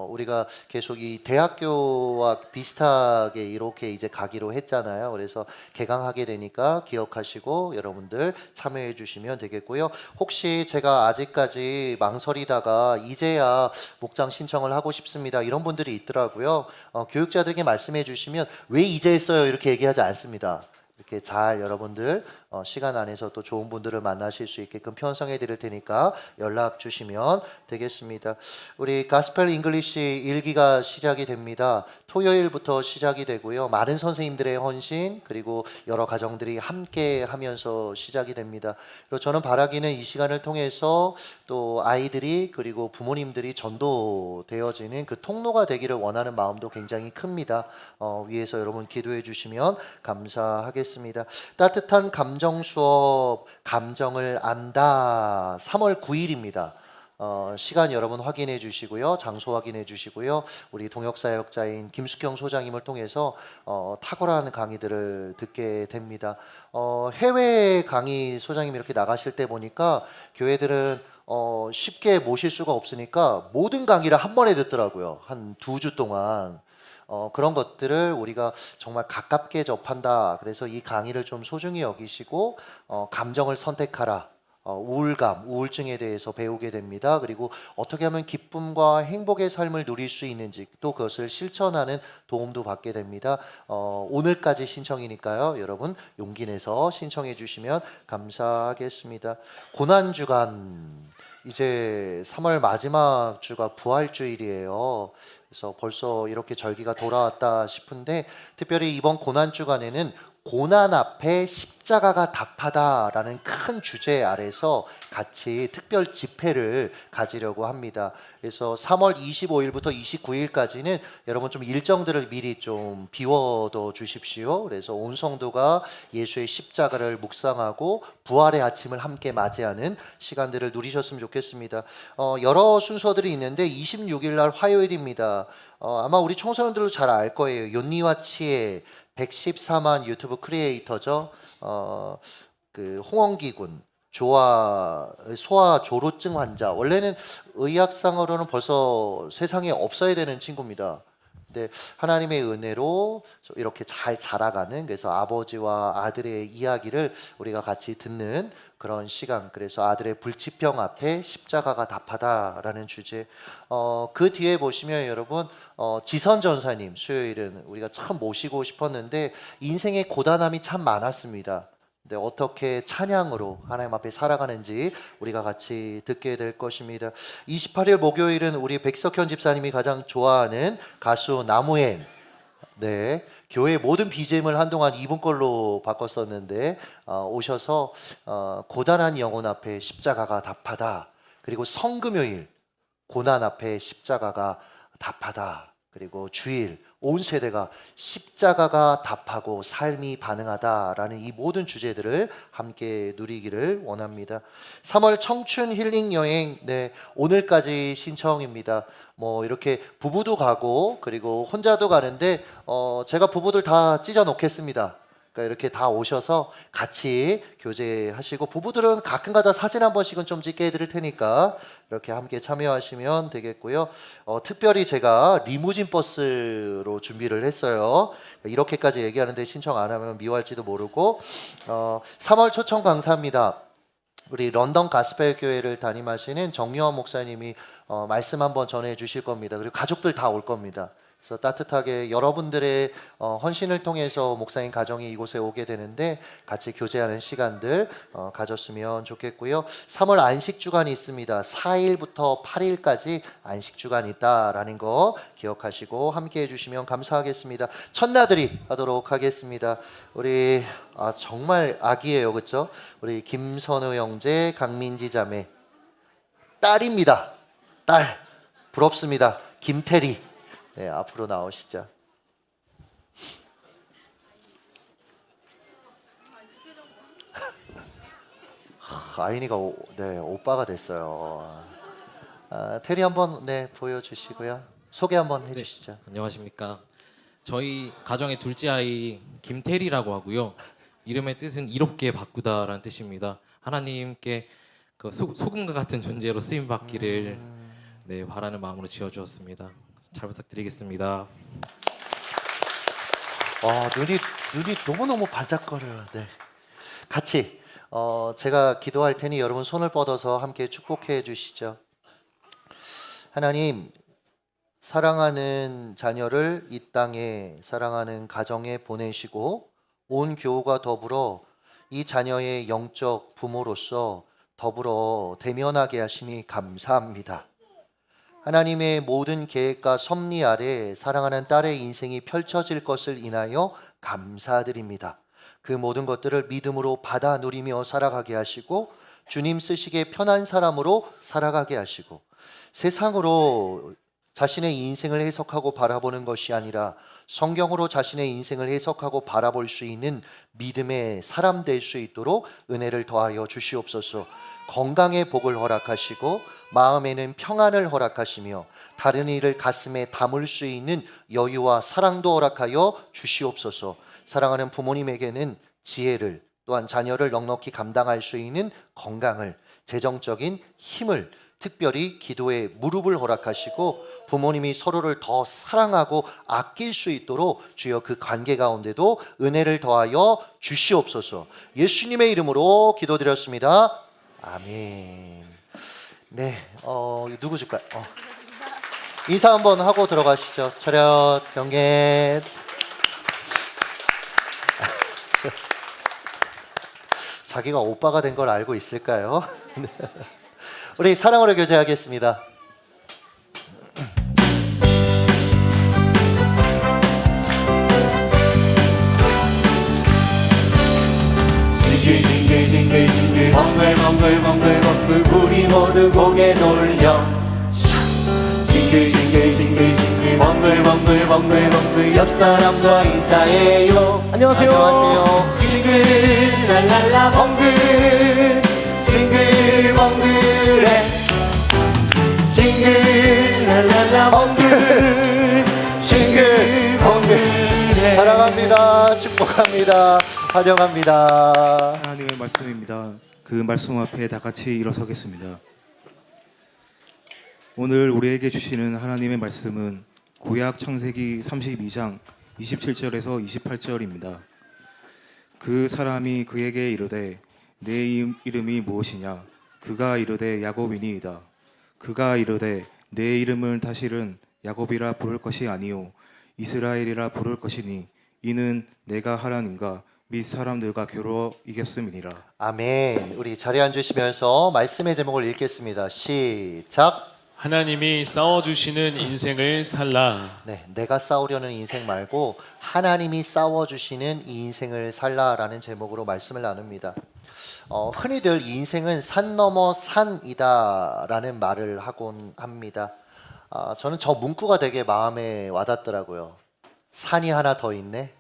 Speaker 2: 우리가 계속 이 대학교와 비슷하게 이렇게 이제 가기로 했잖아요. 그래서 개강하게 되니까 기억하시고 여러분들 참여해 주시면 되겠고요. 혹시 제가 아직까지 망설이다가 이제야 목장 신청을 하고 싶습니다, 이런 분들이 있더라고요. 교육자들에게 말씀해 주시면 왜 이제 했어요 이렇게 얘기하지 않습니다. 이렇게 잘 여러분들 시간 안에서 또 좋은 분들을 만나실 수 있게끔 편성해 드릴 테니까 연락 주시면 되겠습니다. 우리 가스펠 잉글리시 1기가 시작이 됩니다. 토요일부터 시작이 되고요. 많은 선생님들의 헌신 그리고 여러 가정들이 함께 하면서 시작이 됩니다. 그리고 저는 바라기는 이 시간을 통해서 또 아이들이 그리고 부모님들이 전도되어지는 그 통로가 되기를 원하는 마음도 굉장히 큽니다. 위에서 여러분 기도해 주시면 감사하겠습니다. 따뜻한 감정 수업 감정을 안다 3월 9일입니다. 시간 여러분 확인해 주시고요. 장소 확인해 주시고요. 우리 동역사역자인 김숙경 소장님을 통해서 탁월한 강의들을 듣게 됩니다. 해외 강의 소장님이 이렇게 나가실 때 보니까 교회들은 쉽게 모실 수가 없으니까 모든 강의를 한 번에 듣더라고요. 한 2주 동안. 그런 것들을 우리가 정말 가깝게 접한다. 그래서 이 강의를 좀 소중히 여기시고 감정을 선택하라. 우울증에 대해서 배우게 됩니다. 그리고 어떻게 하면 기쁨과 행복의 삶을 누릴 수 있는지 또 그것을 실천하는 도움도 받게 됩니다. 오늘까지 신청이니까요. 여러분 용기 내서 신청해 주시면 감사하겠습니다. 고난주간 이제 3월 마지막 주가 부활주일이에요. 그래서 벌써 이렇게 절기가 돌아왔다 싶은데 특별히 이번 고난주간에는 고난 앞에 십자가가 답하다라는 큰 주제 아래서 같이 특별 집회를 가지려고 합니다. 그래서 3월 25일부터 29일까지는 여러분 좀 일정들을 미리 좀 비워둬 주십시오. 그래서 온 성도가 예수의 십자가를 묵상하고 부활의 아침을 함께 맞이하는 시간들을 누리셨으면 좋겠습니다. 여러 순서들이 있는데 26일 날 화요일입니다. 아마 우리 청소년들도 잘 알 거예요. 욘니와 치에 114만 유튜브 크리에이터죠. 그 홍원기 군 소아 조로증 환자. 원래는 의학상으로는 벌써 세상에 없어야 되는 친구입니다. 근데 하나님의 은혜로 이렇게 잘 자라가는, 그래서 아버지와 아들의 이야기를 우리가 같이 듣는 그런 시간. 그래서 아들의 불치병 앞에 십자가가 답하다라는 주제. 그 뒤에 보시면 여러분 지선 전사님 수요일은 우리가 참 모시고 싶었는데 인생의 고단함이 참 많았습니다. 근데 어떻게 찬양으로 하나님 앞에 살아가는지 우리가 같이 듣게 될 것입니다. 28일 목요일은 우리 백석현 집사님이 가장 좋아하는 가수 나무엔, 네, 교회 모든 BGM을 한동안 이분 걸로 바꿨었는데 오셔서 고단한 영혼 앞에 십자가가 답하다. 그리고 성금요일 고난 앞에 십자가가 답하다. 그리고 주일 온 세대가 십자가가 답하고 삶이 반응하다라는 이 모든 주제들을 함께 누리기를 원합니다. 3월 청춘 힐링 여행, 네, 오늘까지 신청입니다. 뭐 이렇게 부부도 가고 그리고 혼자도 가는데 제가 부부들 다 찢어 놓겠습니다. 그러니까 이렇게 다 오셔서 같이 교제하시고, 부부들은 가끔가다 사진 한 번씩은 좀 찍게 해드릴 테니까 이렇게 함께 참여하시면 되겠고요. 특별히 제가 리무진 버스로 준비를 했어요. 이렇게까지 얘기하는데 신청 안 하면 미워할지도 모르고. 3월 초청 감사합니다. 우리 런던 가스펠 교회를 담임하시는 정유환 목사님이 말씀 한번 전해 주실 겁니다. 그리고 가족들 다 올 겁니다. 그래서 따뜻하게 여러분들의 헌신을 통해서 목사님 가정이 이곳에 오게 되는데 같이 교제하는 시간들 가졌으면 좋겠고요. 3월 안식주간이 있습니다. 4일부터 8일까지 안식주간이 있다라는 거 기억하시고 함께 해주시면 감사하겠습니다. 첫나들이 하도록 하겠습니다. 우리 정말 아기예요, 그렇죠? 우리 김선우 형제, 강민지 자매 딸입니다. 딸 부럽습니다. 김태리, 네, 앞으로 나오시죠. 아인이가 네, 오빠가 됐어요. 테리 한번 네, 보여주시고요. 소개 한번 해주시죠.
Speaker 11: 네, 안녕하십니까. 저희 가정의 둘째 아이 김태리라고 하고요. 이름의 뜻은 이롭게 바꾸다라는 뜻입니다. 하나님께 그 소금과 같은 존재로 쓰임 받기를 네, 바라는 마음으로 지어주었습니다. 잘 부탁드리겠습니다.
Speaker 2: 눈이 너무너무 반짝거려요. 네. 같이 제가 기도할 테니 여러분 손을 뻗어서 함께 축복해 주시죠. 하나님, 사랑하는 자녀를 이 땅에, 사랑하는 가정에 보내시고 온 교우가 더불어 이 자녀의 영적 부모로서 더불어 대면하게 하시니 감사합니다. 하나님의 모든 계획과 섭리 아래 사랑하는 딸의 인생이 펼쳐질 것을 인하여 감사드립니다. 그 모든 것들을 믿음으로 받아 누리며 살아가게 하시고 주님 쓰시기에 편한 사람으로 살아가게 하시고, 세상으로 자신의 인생을 해석하고 바라보는 것이 아니라 성경으로 자신의 인생을 해석하고 바라볼 수 있는 믿음의 사람 될 수 있도록 은혜를 더하여 주시옵소서. 건강의 복을 허락하시고 마음에는 평안을 허락하시며 다른 일을 가슴에 담을 수 있는 여유와 사랑도 허락하여 주시옵소서. 사랑하는 부모님에게는 지혜를, 또한 자녀를 넉넉히 감당할 수 있는 건강을, 재정적인 힘을, 특별히 기도에 무릎을 허락하시고 부모님이 서로를 더 사랑하고 아낄 수 있도록 주여 그 관계 가운데도 은혜를 더하여 주시옵소서. 예수님의 이름으로 기도드렸습니다. 아멘. 네, 누구 줄까요? 인사 한번 하고 들어가시죠. 차렷, 경례. 자기가 오빠가 된 걸 알고 있을까요? 우리 사랑으로 교제하겠습니다.
Speaker 3: 벙글벙글벙글 우리 모두 고개 돌려 싱글싱글싱글싱글 벙글벙글벙글벙글 옆 사람과 인사해요. 안녕하세요. 싱글 랄랄라 벙글 싱글 벙글해 싱글 랄랄라 벙글 싱글 벙글해.
Speaker 2: 사랑합니다. 축복합니다. 환영합니다.
Speaker 5: 하나님의 말씀입니다. 그 말씀 앞에 다 같이 일어서겠습니다. 오늘 우리에게 주시는 하나님의 말씀은 구약 창세기 32장 27절에서 28절입니다. 그 사람이 그에게 이르되 내 이름이 무엇이냐? 그가 이르되 야곱이니이다. 그가 이르되 내 이름을 다시는 야곱이라 부를 것이 아니요 이스라엘이라 부를 것이니 이는 내가 하나님과 및 사람들과 겨루어 이겼음이니라.
Speaker 2: 아멘. 우리 자리에 앉으시면서 말씀의 제목을 읽겠습니다. 시작.
Speaker 4: 하나님이 싸워주시는 인생을 살라.
Speaker 2: 네, 내가 싸우려는 인생 말고 하나님이 싸워주시는 이 인생을 살라라는 제목으로 말씀을 나눕니다. 흔히들 인생은 산 넘어 산이다라는 말을 하곤 합니다. 저는 저 문구가 되게 마음에 와닿더라고요. 산이 하나 더 있네.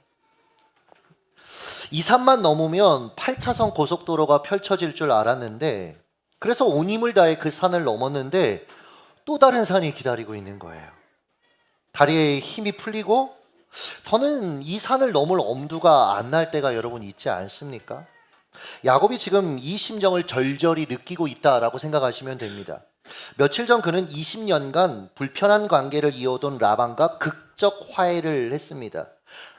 Speaker 2: 이 산만 넘으면 8차선 고속도로가 펼쳐질 줄 알았는데, 그래서 온 힘을 다해 그 산을 넘었는데 또 다른 산이 기다리고 있는 거예요. 다리에 힘이 풀리고 더는 이 산을 넘을 엄두가 안 날 때가 여러분 있지 않습니까? 야곱이 지금 이 심정을 절절히 느끼고 있다라고 생각하시면 됩니다. 며칠 전 그는 20년간 불편한 관계를 이어온 라반과 극적 화해를 했습니다.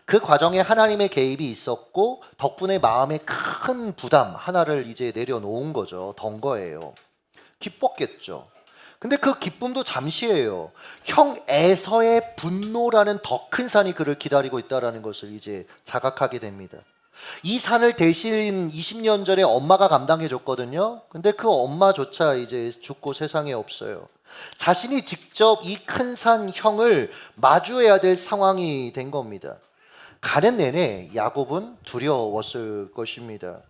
Speaker 2: 그 과정에 하나님의 개입이 있었고 덕분에 마음에 큰 부담 하나를 이제 내려놓은 거죠. 던 거예요. 기뻤겠죠. 근데 그 기쁨도 잠시예요. 형 에서의 분노라는 더 큰 산이 그를 기다리고 있다는 것을 이제 자각하게 됩니다. 이 산을 대신 20년 전에 엄마가 감당해 줬거든요. 근데 그 엄마조차 이제 죽고 세상에 없어요. 자신이 직접 이 큰 산 형을 마주해야 될 상황이 된 겁니다. 가는 내내 야곱은 두려웠을 것입니다.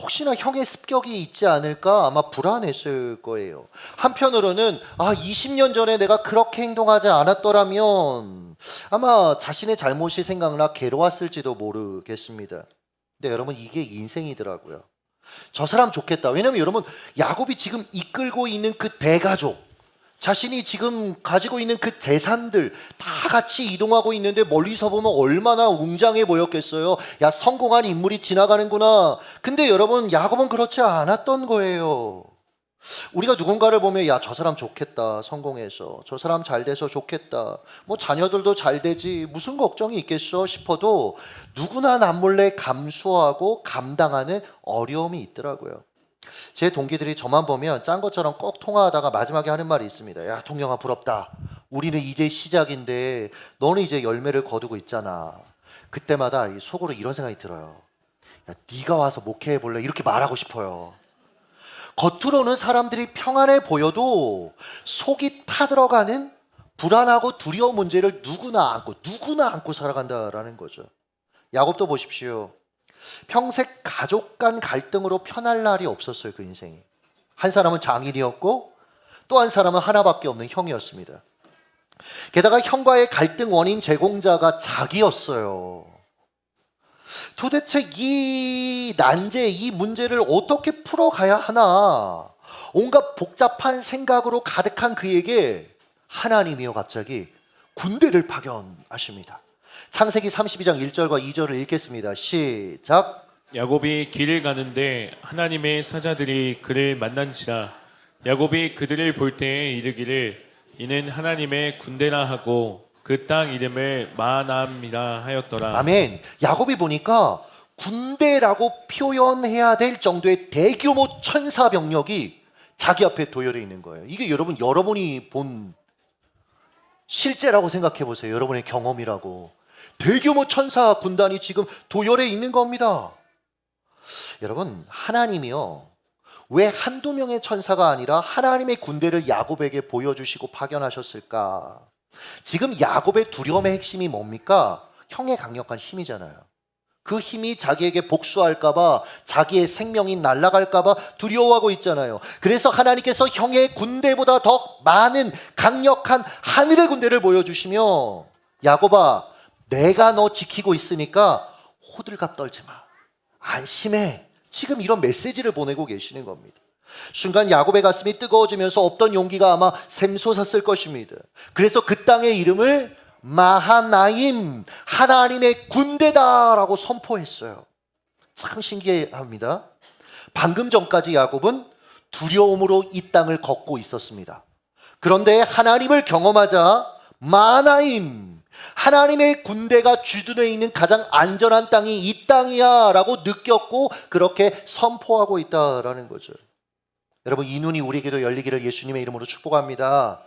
Speaker 2: 혹시나 형의 습격이 있지 않을까 아마 불안했을 거예요. 한편으로는 20년 전에 내가 그렇게 행동하지 않았더라면 아마 자신의 잘못이 생각나 괴로웠을지도 모르겠습니다. 근데 여러분, 이게 인생이더라고요. 저 사람 좋겠다. 왜냐면 여러분, 야곱이 지금 이끌고 있는 그 대가족, 자신이 지금 가지고 있는 그 재산들 다 같이 이동하고 있는데 멀리서 보면 얼마나 웅장해 보였겠어요. 야, 성공한 인물이 지나가는구나. 근데 여러분, 야곱은 그렇지 않았던 거예요. 우리가 누군가를 보면 야, 저 사람 좋겠다. 성공해서. 저 사람 잘 돼서 좋겠다. 뭐 자녀들도 잘 되지. 무슨 걱정이 있겠어 싶어도 누구나 남몰래 감수하고 감당하는 어려움이 있더라고요. 제 동기들이 저만 보면 짠 것처럼 꼭 통화하다가 마지막에 하는 말이 있습니다. 야, 동영아, 부럽다. 우리는 이제 시작인데 너는 이제 열매를 거두고 있잖아. 그때마다 속으로 이런 생각이 들어요. 야, 네가 와서 목회해 볼래? 이렇게 말하고 싶어요. 겉으로는 사람들이 평안해 보여도 속이 타들어가는 불안하고 두려운 문제를 누구나 안고 살아간다라는 거죠. 야곱도 보십시오. 평생 가족 간 갈등으로 편할 날이 없었어요. 그 인생이. 한 사람은 장인이었고 또 한 사람은 하나밖에 없는 형이었습니다. 게다가 형과의 갈등 원인 제공자가 자기였어요. 도대체 이 난제, 이 문제를 어떻게 풀어가야 하나, 온갖 복잡한 생각으로 가득한 그에게 하나님이요 갑자기 군대를 파견하십니다. 창세기 32장 1절과 2절을 읽겠습니다. 시작.
Speaker 4: 야곱이 길을 가는데 하나님의 사자들이 그를 만난지라. 야곱이 그들을 볼 때에 이르기를 이는 하나님의 군대라 하고 그 땅 이름을 마나임이라 하였더라.
Speaker 2: 아멘. 야곱이 보니까 군대라고 표현해야 될 정도의 대규모 천사 병력이 자기 앞에 도열해 있는 거예요. 이게 여러분이 본 실제라고 생각해 보세요. 여러분의 경험이라고. 대규모 천사 군단이 지금 도열해 있는 겁니다. 여러분, 하나님이요, 왜 한두 명의 천사가 아니라 하나님의 군대를 야곱에게 보여주시고 파견하셨을까? 지금 야곱의 두려움의 핵심이 뭡니까? 형의 강력한 힘이잖아요. 그 힘이 자기에게 복수할까봐, 자기의 생명이 날아갈까봐 두려워하고 있잖아요. 그래서 하나님께서 형의 군대보다 더 많은 강력한 하늘의 군대를 보여주시며, 야곱아, 내가 너 지키고 있으니까 호들갑 떨지 마. 안심해. 지금 이런 메시지를 보내고 계시는 겁니다. 순간 야곱의 가슴이 뜨거워지면서 없던 용기가 아마 샘솟았을 것입니다. 그래서 그 땅의 이름을 마하나임, 하나님의 군대다라고 선포했어요. 참 신기합니다. 방금 전까지 야곱은 두려움으로 이 땅을 걷고 있었습니다. 그런데 하나님을 경험하자 마하나임, 하나님의 군대가 주둔해 있는 가장 안전한 땅이 이 땅이야 라고 느꼈고 그렇게 선포하고 있다라는 거죠. 여러분, 이 눈이 우리에게도 열리기를 예수님의 이름으로 축복합니다.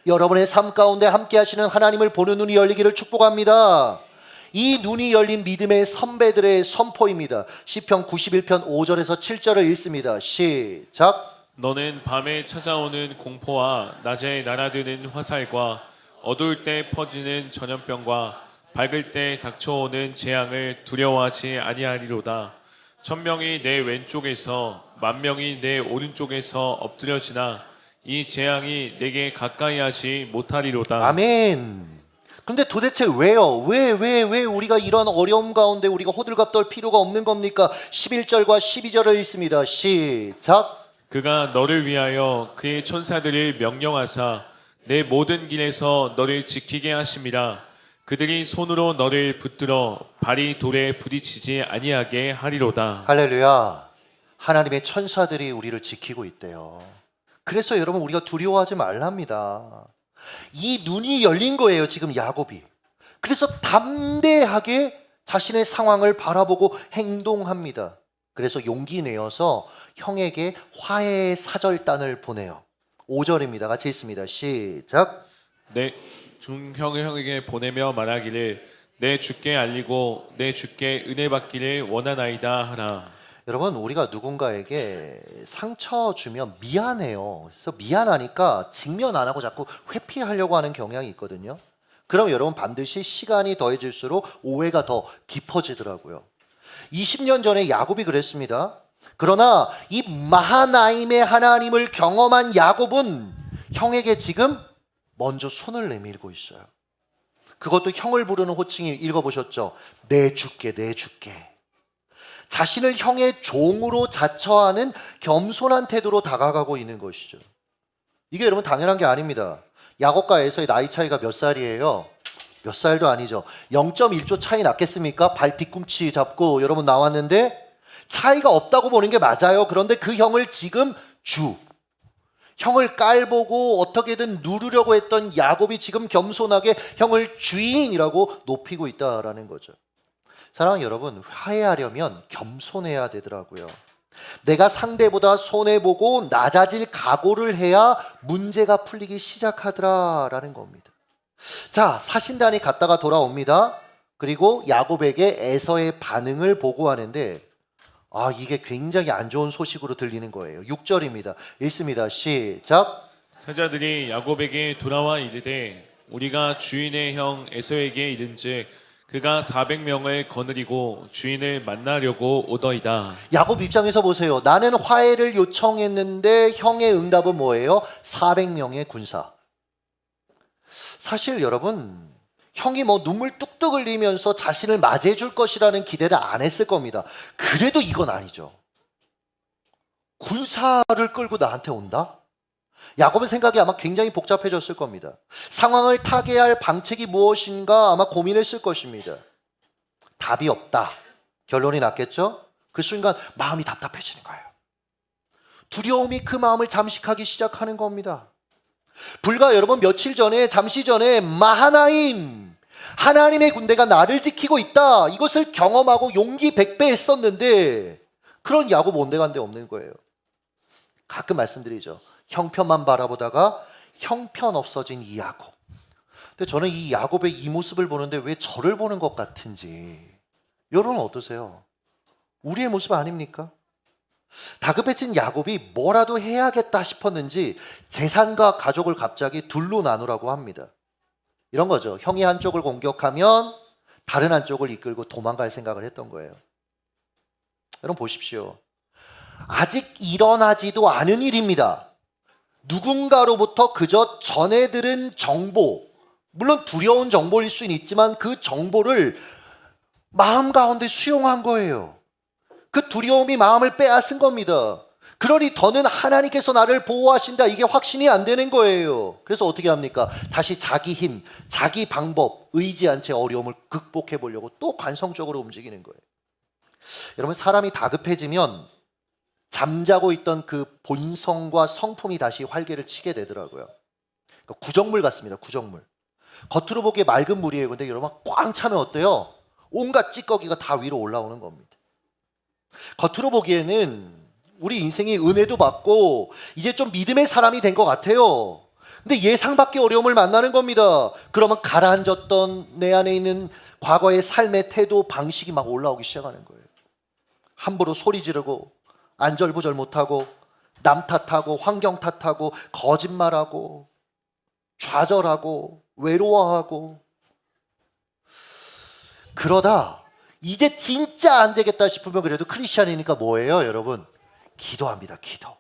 Speaker 2: 여러분의 삶 가운데 함께 하시는 하나님을 보는 눈이 열리기를 축복합니다. 이 눈이 열린 믿음의 선배들의 선포입니다. 시편 91편 5절에서 7절을 읽습니다. 시작.
Speaker 4: 너는 밤에 찾아오는 공포와 낮에 날아드는 화살과 어두울 때 퍼지는 전염병과 밝을 때 닥쳐오는 재앙을 두려워하지 아니하리로다. 1000명이 내 왼쪽에서 10,000명이 내 오른쪽에서 엎드려지나 이 재앙이 내게 가까이 하지 못하리로다.
Speaker 2: 아멘. 근데 도대체 왜요? 왜 우리가 이런 어려움 가운데 우리가 호들갑 떨 필요가 없는 겁니까? 11절과 12절을 읽습니다. 시작.
Speaker 4: 그가 너를 위하여 그의 천사들을 명령하사 내 모든 길에서 너를 지키게 하심이라. 그들이 손으로 너를 붙들어 발이 돌에 부딪히지 아니하게 하리로다.
Speaker 2: 할렐루야. 하나님의 천사들이 우리를 지키고 있대요. 그래서 여러분, 우리가 두려워하지 말랍니다. 이 눈이 열린 거예요, 지금 야곱이. 그래서 담대하게 자신의 상황을 바라보고 행동합니다. 그래서 용기 내어서 형에게 화해의 사절단을 보내요. 5절입니다. 같이 읽습니다. 시작.
Speaker 4: 내 중형을 형에게 보내며 말하기를 내 주께 알리고 내 주께 은혜 받기를 원하나이다 하라.
Speaker 2: 여러분, 우리가 누군가에게 상처 주면 미안해요. 그래서 미안하니까 직면 안 하고 자꾸 회피하려고 하는 경향이 있거든요. 그럼 여러분, 반드시 시간이 더해질수록 오해가 더 깊어지더라고요. 20년 전에 야곱이 그랬습니다. 그러나 이 마하나임의 하나님을 경험한 야곱은 형에게 지금 먼저 손을 내밀고 있어요. 그것도 형을 부르는 호칭이, 읽어보셨죠? 내 주께, 내 주께. 자신을 형의 종으로 자처하는 겸손한 태도로 다가가고 있는 것이죠. 이게 여러분 당연한 게 아닙니다. 야곱과 에서의 나이 차이가 몇 살이에요? 몇 살도 아니죠. 0.1조 차이 났겠습니까? 발 뒤꿈치 잡고 여러분 나왔는데 차이가 없다고 보는 게 맞아요. 그런데 그 형을 지금 형을 깔보고 어떻게든 누르려고 했던 야곱이 지금 겸손하게 형을 주인이라고 높이고 있다라는 거죠. 사랑하는 여러분, 화해하려면 겸손해야 되더라고요. 내가 상대보다 손해보고 낮아질 각오를 해야 문제가 풀리기 시작하더라라는 겁니다. 자, 사신단이 갔다가 돌아옵니다. 그리고 야곱에게 에서의 반응을 보고하는데 이게 굉장히 안 좋은 소식으로 들리는 거예요. 6절입니다. 읽습니다. 시작.
Speaker 4: 사자들이 야곱에게 돌아와 이르되 우리가 주인의 형 에서에게 이른즉 그가 400명을 거느리고 주인을 만나려고 오더이다.
Speaker 2: 야곱 입장에서 보세요. 나는 화해를 요청했는데 형의 응답은 뭐예요? 400명의 군사. 사실 여러분, 형이 눈물 뚝뚝 흘리면서 자신을 맞이해 줄 것이라는 기대를 안 했을 겁니다. 그래도 이건 아니죠. 군사를 끌고 나한테 온다? 야곱의 생각이 아마 굉장히 복잡해졌을 겁니다. 상황을 타개할 방책이 무엇인가 아마 고민했을 것입니다. 답이 없다. 결론이 났겠죠? 그 순간 마음이 답답해지는 거예요. 두려움이 그 마음을 잠식하기 시작하는 겁니다. 불과 여러분 며칠 전에, 잠시 전에 마하나임, 하나님의 군대가 나를 지키고 있다, 이것을 경험하고 용기 100배 했었는데 그런 야곱 온데간데 없는 거예요. 가끔 말씀드리죠. 형편만 바라보다가 형편 없어진 이 야곱. 근데 저는 이 야곱의 이 모습을 보는데 왜 저를 보는 것 같은지. 여러분 어떠세요? 우리의 모습 아닙니까? 다급해진 야곱이 뭐라도 해야겠다 싶었는지 재산과 가족을 갑자기 둘로 나누라고 합니다. 이런 거죠. 형이 한쪽을 공격하면 다른 한쪽을 이끌고 도망갈 생각을 했던 거예요. 여러분 보십시오. 아직 일어나지도 않은 일입니다. 누군가로부터 그저 전해 들은 정보, 물론 두려운 정보일 수는 있지만 그 정보를 마음 가운데 수용한 거예요. 그 두려움이 마음을 빼앗은 겁니다. 그러니 더는 하나님께서 나를 보호하신다, 이게 확신이 안 되는 거예요. 그래서 어떻게 합니까? 다시 자기 힘, 자기 방법, 의지한 채 어려움을 극복해 보려고 또 관성적으로 움직이는 거예요. 여러분, 사람이 다급해지면 잠자고 있던 그 본성과 성품이 다시 활개를 치게 되더라고요. 그러니까 구정물 같습니다. 구정물. 겉으로 보기에 맑은 물이에요. 근데 여러분 꽝 차면 어때요? 온갖 찌꺼기가 다 위로 올라오는 겁니다. 겉으로 보기에는 우리 인생이 은혜도 받고 이제 좀 믿음의 사람이 된 것 같아요. 근데 예상 밖의 어려움을 만나는 겁니다. 그러면 가라앉았던 내 안에 있는 과거의 삶의 태도, 방식이 막 올라오기 시작하는 거예요. 함부로 소리 지르고 안절부절 못하고 남 탓하고 환경 탓하고 거짓말하고 좌절하고 외로워하고, 그러다 이제 진짜 안 되겠다 싶으면 그래도 크리스찬이니까 뭐예요, 여러분? 기도합니다. 기도.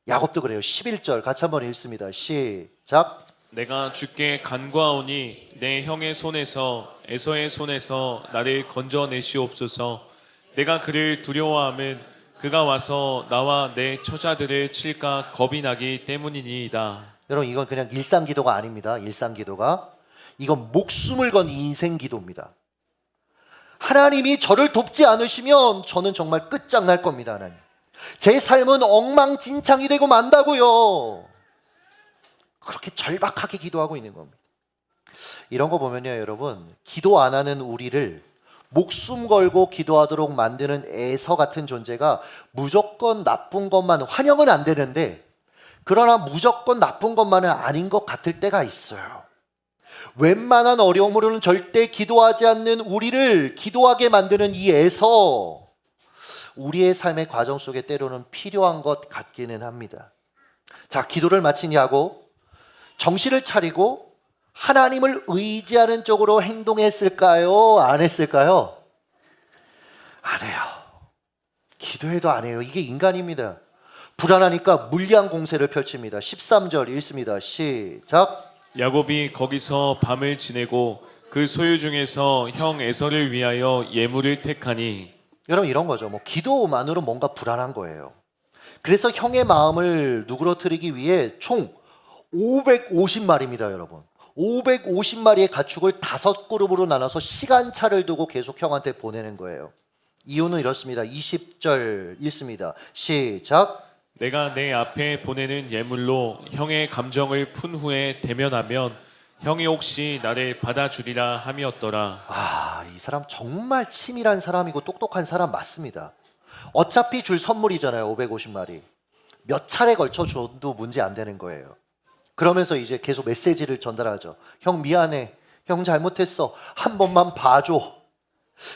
Speaker 2: 야곱도 그래요. 11절 같이 한번 읽습니다. 시작.
Speaker 4: 내가 주께 간구하오니 내 형의 손에서 에서의 손에서 나를 건져내시옵소서. 내가 그를 두려워함은 그가 와서 나와 내 처자들을 칠까 겁이 나기 때문이니이다.
Speaker 2: 여러분, 이건 그냥 일상 기도가 아닙니다. 일상 기도가, 이건 목숨을 건 인생 기도입니다. 하나님이 저를 돕지 않으시면 저는 정말 끝장날 겁니다. 하나님, 제 삶은 엉망진창이 되고 만다고요. 그렇게 절박하게 기도하고 있는 겁니다. 이런 거 보면요, 여러분, 기도 안 하는 우리를 목숨 걸고 기도하도록 만드는 에서 같은 존재가 무조건 나쁜 것만, 환영은 안 되는데 그러나 무조건 나쁜 것만은 아닌 것 같을 때가 있어요. 웬만한 어려움으로는 절대 기도하지 않는 우리를 기도하게 만드는 이 에서, 우리의 삶의 과정 속에 때로는 필요한 것 같기는 합니다. 자, 기도를 마친 야곱, 정신을 차리고 하나님을 의지하는 쪽으로 행동했을까요? 안 했을까요? 안 해요. 기도해도 안 해요. 이게 인간입니다. 불안하니까 물리한 공세를 펼칩니다. 13절 읽습니다. 시작.
Speaker 4: 야곱이 거기서 밤을 지내고 그 소유 중에서 형 에서를 위하여 예물을 택하니.
Speaker 2: 여러분, 이런 거죠. 뭐 기도만으로 뭔가 불안한 거예요. 그래서 형의 마음을 누그러뜨리기 위해 총 550마리입니다, 여러분. 550마리의 가축을 5그룹으로 나눠서 시간차를 두고 계속 형한테 보내는 거예요. 이유는 이렇습니다. 20절 읽습니다. 시작.
Speaker 4: 내가 내 앞에 보내는 예물로 형의 감정을 푼 후에 대면하면 형이 혹시 나를 받아주리라 함이었더라.
Speaker 2: 아, 이 사람 정말 치밀한 사람이고 똑똑한 사람 맞습니다. 어차피 줄 선물이잖아요. 550마리. 몇 차례 걸쳐 줘도 문제 안 되는 거예요. 그러면서 이제 계속 메시지를 전달하죠. 형 미안해. 형 잘못했어. 한 번만 봐줘.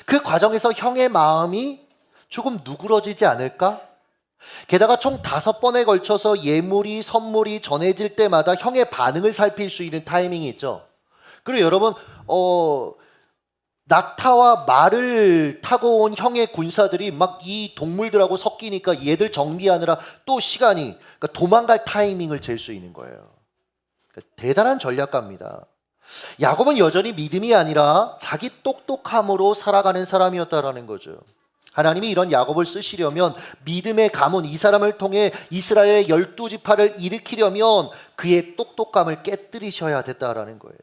Speaker 2: 그 과정에서 형의 마음이 조금 누그러지지 않을까? 게다가 총 5번에 걸쳐서 예물이, 선물이 전해질 때마다 형의 반응을 살필 수 있는 타이밍이 있죠. 그리고 여러분, 낙타와 말을 타고 온 형의 군사들이 막 이 동물들하고 섞이니까 얘들 정비하느라 또 시간이, 그러니까 도망갈 타이밍을 잴 수 있는 거예요. 그러니까 대단한 전략가입니다. 야곱은 여전히 믿음이 아니라 자기 똑똑함으로 살아가는 사람이었다라는 거죠. 하나님이 이런 야곱을 쓰시려면 믿음의 가문, 이 사람을 통해 이스라엘의 12지파를 일으키려면 그의 똑똑함을 깨뜨리셔야 됐다라는 거예요.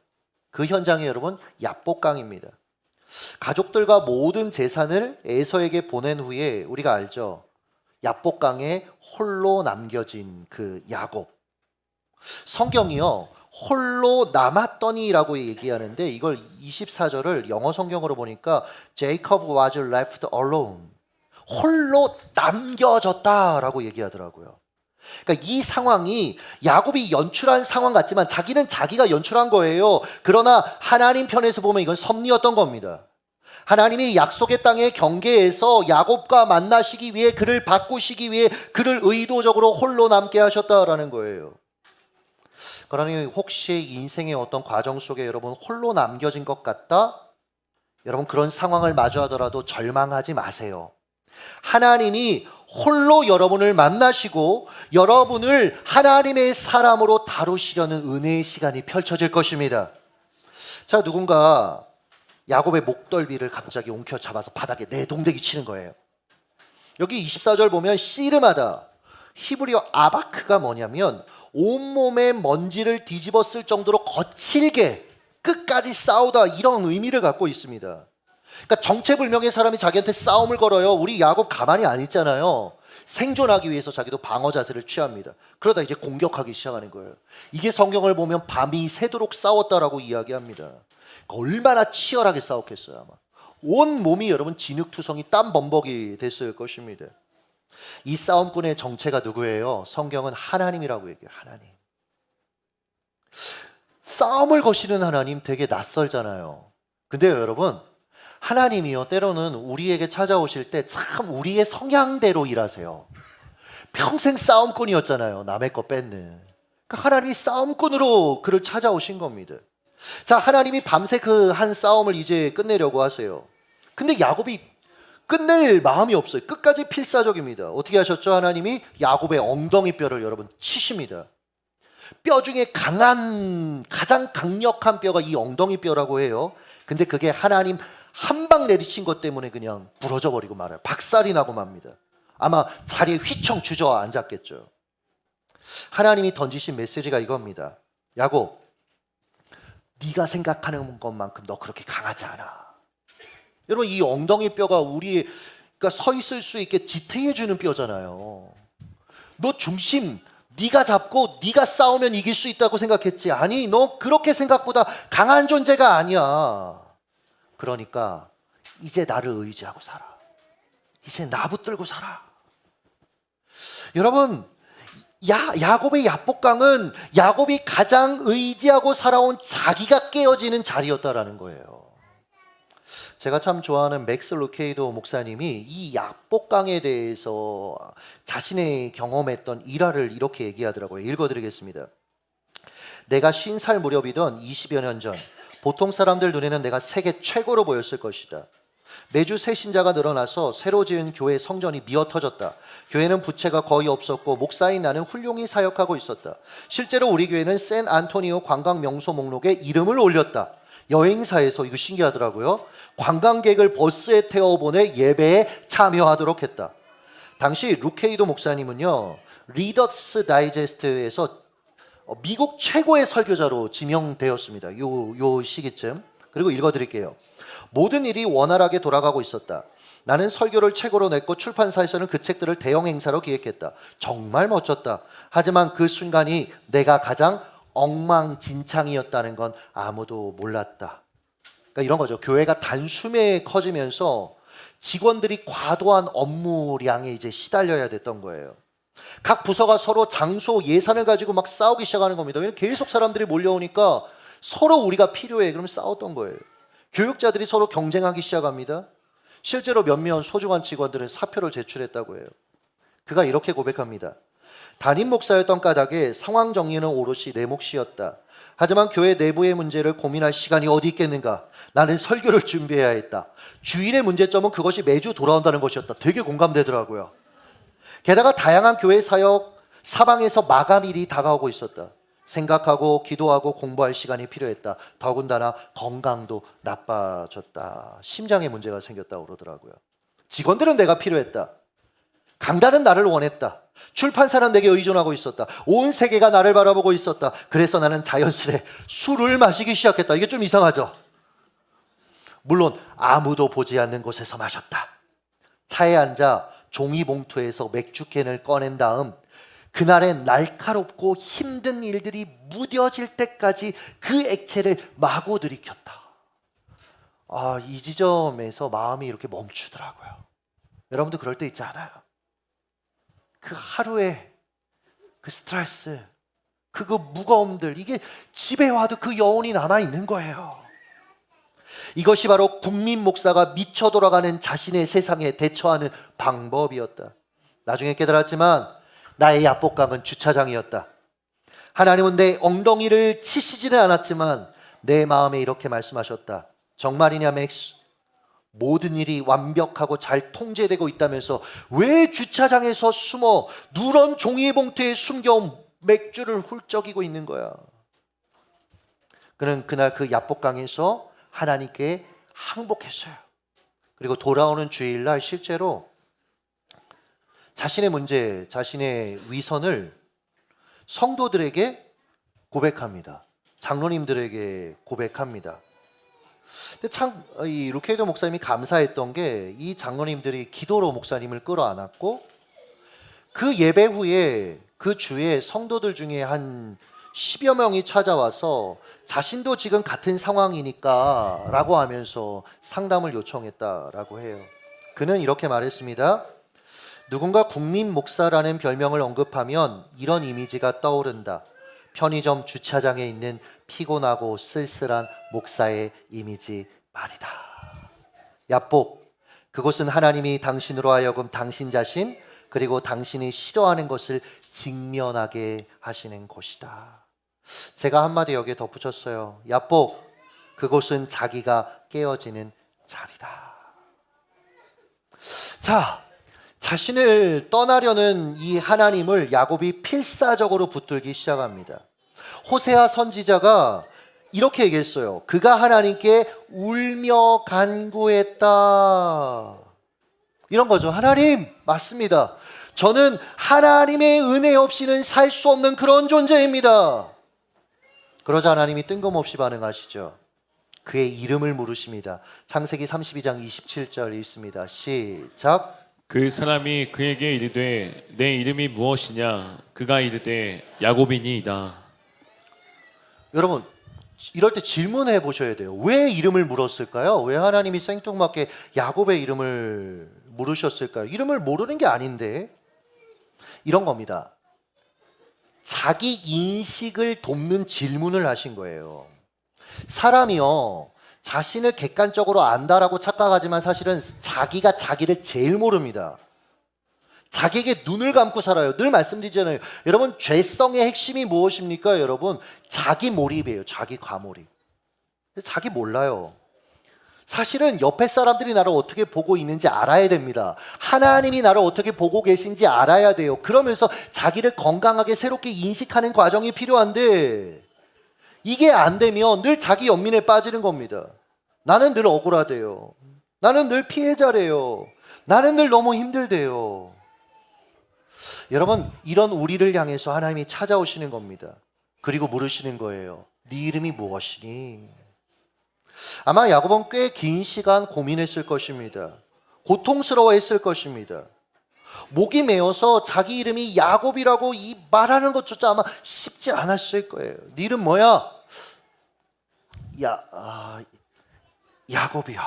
Speaker 2: 그 현장이 여러분 야복강입니다. 가족들과 모든 재산을 에서에게 보낸 후에 우리가 알죠. 야복강에 홀로 남겨진 그 야곱. 성경이요, 홀로 남았더니라고 얘기하는데 이걸 24절을 영어 성경으로 보니까 Jacob was left alone, 홀로 남겨졌다라고 얘기하더라고요. 그러니까 이 상황이 야곱이 연출한 상황 같지만 자기는 자기가 연출한 거예요. 그러나 하나님 편에서 보면 이건 섭리였던 겁니다. 하나님이 약속의 땅의 경계에서 야곱과 만나시기 위해, 그를 바꾸시기 위해 그를 의도적으로 홀로 남게 하셨다라는 거예요. 그러니 혹시 인생의 어떤 과정 속에 여러분 홀로 남겨진 것 같다? 여러분, 그런 상황을 마주하더라도 절망하지 마세요. 하나님이 홀로 여러분을 만나시고 여러분을 하나님의 사람으로 다루시려는 은혜의 시간이 펼쳐질 것입니다. 자, 누군가 야곱의 목덜미를 갑자기 옮겨잡아서 바닥에 내동댕이 치는 거예요. 여기 24절 보면 씨름하다, 히브리어 아바크가 뭐냐면 온몸에 먼지를 뒤집어 쓸 정도로 거칠게 끝까지 싸우다, 이런 의미를 갖고 있습니다. 그러니까 정체불명의 사람이 자기한테 싸움을 걸어요. 우리 야곱 가만히 안 있잖아요. 생존하기 위해서 자기도 방어 자세를 취합니다. 그러다 이제 공격하기 시작하는 거예요. 이게 성경을 보면 밤이 새도록 싸웠다라고 이야기합니다. 그러니까 얼마나 치열하게 싸웠겠어요. 아마 온 몸이 여러분 진흙투성이 땀 범벅이 됐을 것입니다. 이 싸움꾼의 정체가 누구예요? 성경은 하나님이라고 얘기해요. 하나님. 싸움을 거시는 하나님 되게 낯설잖아요. 근데요, 여러분, 하나님이요, 때로는 우리에게 찾아오실 때 참 우리의 성향대로 일하세요. 평생 싸움꾼이었잖아요. 남의 거 뺏는. 그러니까 하나님이 싸움꾼으로 그를 찾아오신 겁니다. 자, 하나님이 밤새 그 한 싸움을 이제 끝내려고 하세요. 근데 야곱이 끝낼 마음이 없어요. 끝까지 필사적입니다. 어떻게 하셨죠? 하나님이 야곱의 엉덩이 뼈를 여러분 치십니다. 뼈 중에 가장 강력한 뼈가 이 엉덩이 뼈라고 해요. 근데 그게 하나님 한 방 내리친 것 때문에 그냥 부러져 버리고 말아요. 박살이 나고 맙니다. 아마 자리에 휘청 주저앉았겠죠. 하나님이 던지신 메시지가 이겁니다. 야곱, 네가 생각하는 것만큼 너 그렇게 강하지 않아. 여러분, 이 엉덩이 뼈가 우리가 서 있을 수 있게 지탱해 주는 뼈잖아요. 너 중심 네가 잡고 네가 싸우면 이길 수 있다고 생각했지. 아니, 너 그렇게 생각보다 강한 존재가 아니야. 그러니까 이제 나를 의지하고 살아. 이제 나 붙들고 살아. 여러분, 야곱의 야복강은 야곱이 가장 의지하고 살아온 자기가 깨어지는 자리였다라는 거예요. 제가 참 좋아하는 맥스 루케이도 목사님이 이 야복강에 대해서 자신의 경험했던 일화를 이렇게 얘기하더라고요. 읽어드리겠습니다. 내가 50살 무렵이던 20여 년 전, 보통 사람들 눈에는 내가 세계 최고로 보였을 것이다. 매주 새 신자가 늘어나서 새로 지은 교회 성전이 미어터졌다. 교회는 부채가 거의 없었고 목사인 나는 훌륭히 사역하고 있었다. 실제로 우리 교회는 샌 안토니오 관광 명소 목록에 이름을 올렸다. 여행사에서, 이거 신기하더라고요, 관광객을 버스에 태워보내 예배에 참여하도록 했다. 당시 루케이도 목사님은요, 리더스 다이제스트에서 미국 최고의 설교자로 지명되었습니다. 요 시기쯤. 그리고 읽어드릴게요. 모든 일이 원활하게 돌아가고 있었다. 나는 설교를 책으로 냈고 출판사에서는 그 책들을 대형 행사로 기획했다. 정말 멋졌다. 하지만 그 순간이 내가 가장 엉망진창이었다는 건 아무도 몰랐다. 그러니까 이런 거죠. 교회가 단숨에 커지면서 직원들이 과도한 업무량에 이제 시달려야 됐던 거예요. 각 부서가 서로 장소, 예산을 가지고 막 싸우기 시작하는 겁니다. 왜냐면 계속 사람들이 몰려오니까 서로 우리가 필요해. 그러면 싸웠던 거예요. 교육자들이 서로 경쟁하기 시작합니다. 실제로 몇몇 소중한 직원들은 사표를 제출했다고 해요. 그가 이렇게 고백합니다. 담임 목사였던 까닭에 상황 정리는 오롯이 내 몫이었다. 하지만 교회 내부의 문제를 고민할 시간이 어디 있겠는가. 나는 설교를 준비해야 했다. 주일의 문제점은 그것이 매주 돌아온다는 것이었다. 되게 공감되더라고요. 게다가 다양한 교회 사역, 사방에서 마감일이 다가오고 있었다. 생각하고 기도하고 공부할 시간이 필요했다. 더군다나 건강도 나빠졌다. 심장에 문제가 생겼다고 그러더라고요. 직원들은 내가 필요했다. 강단은 나를 원했다. 출판사는 내게 의존하고 있었다. 온 세계가 나를 바라보고 있었다. 그래서 나는 자연스레 술을 마시기 시작했다. 이게 좀 이상하죠? 물론 아무도 보지 않는 곳에서 마셨다. 차에 앉아 종이봉투에서 맥주캔을 꺼낸 다음 그날의 날카롭고 힘든 일들이 무뎌질 때까지 그 액체를 마구 들이켰다. 이 지점에서 마음이 이렇게 멈추더라고요. 여러분도 그럴 때 있지 않아요? 그 하루의 그 스트레스, 그 무거움들, 이게 집에 와도 그 여운이 남아있는 거예요. 이것이 바로 국민 목사가 미쳐 돌아가는 자신의 세상에 대처하는 방법이었다. 나중에 깨달았지만 나의 야복강은 주차장이었다. 하나님은 내 엉덩이를 치시지는 않았지만 내 마음에 이렇게 말씀하셨다. 정말이냐 맥스? 모든 일이 완벽하고 잘 통제되고 있다면서 왜 주차장에서 숨어 누런 종이 봉투에 숨겨온 맥주를 훌쩍이고 있는 거야? 그는 그날 그 야복강에서 하나님께 항복했어요. 그리고 돌아오는 주일날 실제로 자신의 문제, 자신의 위선을 성도들에게 고백합니다. 장로님들에게 고백합니다. 근데 참 이 루케이더 목사님이 감사했던 게 이 장로님들이 기도로 목사님을 끌어안았고 그 예배 후에 그 주에 성도들 중에 한 10여 명이 찾아와서 자신도 지금 같은 상황이니까 라고 하면서 상담을 요청했다라고 해요. 그는 이렇게 말했습니다. 누군가 국민 목사라는 별명을 언급하면 이런 이미지가 떠오른다. 편의점 주차장에 있는 피곤하고 쓸쓸한 목사의 이미지 말이다. 야복, 그곳은 하나님이 당신으로 하여금 당신 자신 그리고 당신이 싫어하는 것을 직면하게 하시는 곳이다. 제가 한마디 여기에 덧붙였어요. 야복, 그곳은 자기가 깨어지는 자리다. 자, 자신을 떠나려는 이 하나님을 야곱이 필사적으로 붙들기 시작합니다. 호세아 선지자가 이렇게 얘기했어요. 그가 하나님께 울며 간구했다. 이런 거죠. 하나님, 맞습니다. 저는 하나님의 은혜 없이는 살 수 없는 그런 존재입니다. 그러자 하나님이 뜬금없이 반응하시죠. 그의 이름을 물으십니다. 창세기 32장 27절 읽습니다. 시작.
Speaker 4: 그 사람이 그에게 이르되 내 이름이 무엇이냐? 그가 이르되 야곱이니이다.
Speaker 2: 여러분, 이럴 때 질문해 보셔야 돼요. 왜 이름을 물었을까요? 왜 하나님이 생뚱맞게 야곱의 이름을 물으셨을까요? 이름을 모르는 게 아닌데. 이런 겁니다. 자기 인식을 돕는 질문을 하신 거예요. 사람이요, 자신을 객관적으로 안다라고 착각하지만 사실은 자기가 자기를 제일 모릅니다. 자기에게 눈을 감고 살아요. 늘 말씀드리잖아요. 여러분, 죄성의 핵심이 무엇입니까? 여러분, 자기 몰입이에요. 자기 과몰입. 자기 몰라요. 사실은 옆에 사람들이 나를 어떻게 보고 있는지 알아야 됩니다. 하나님이 나를 어떻게 보고 계신지 알아야 돼요. 그러면서 자기를 건강하게 새롭게 인식하는 과정이 필요한데 이게 안 되면 늘 자기 연민에 빠지는 겁니다. 나는 늘 억울하대요. 나는 늘 피해자래요. 나는 늘 너무 힘들대요. 여러분, 이런 우리를 향해서 하나님이 찾아오시는 겁니다. 그리고 물으시는 거예요. 네 이름이 무엇이니? 아마 야곱은 꽤 긴 시간 고민했을 것입니다. 고통스러워했을 것입니다. 목이 메어서 자기 이름이 야곱이라고 이 말하는 것조차 아마 쉽지 않았을 거예요. 네 이름 뭐야? 야곱이요.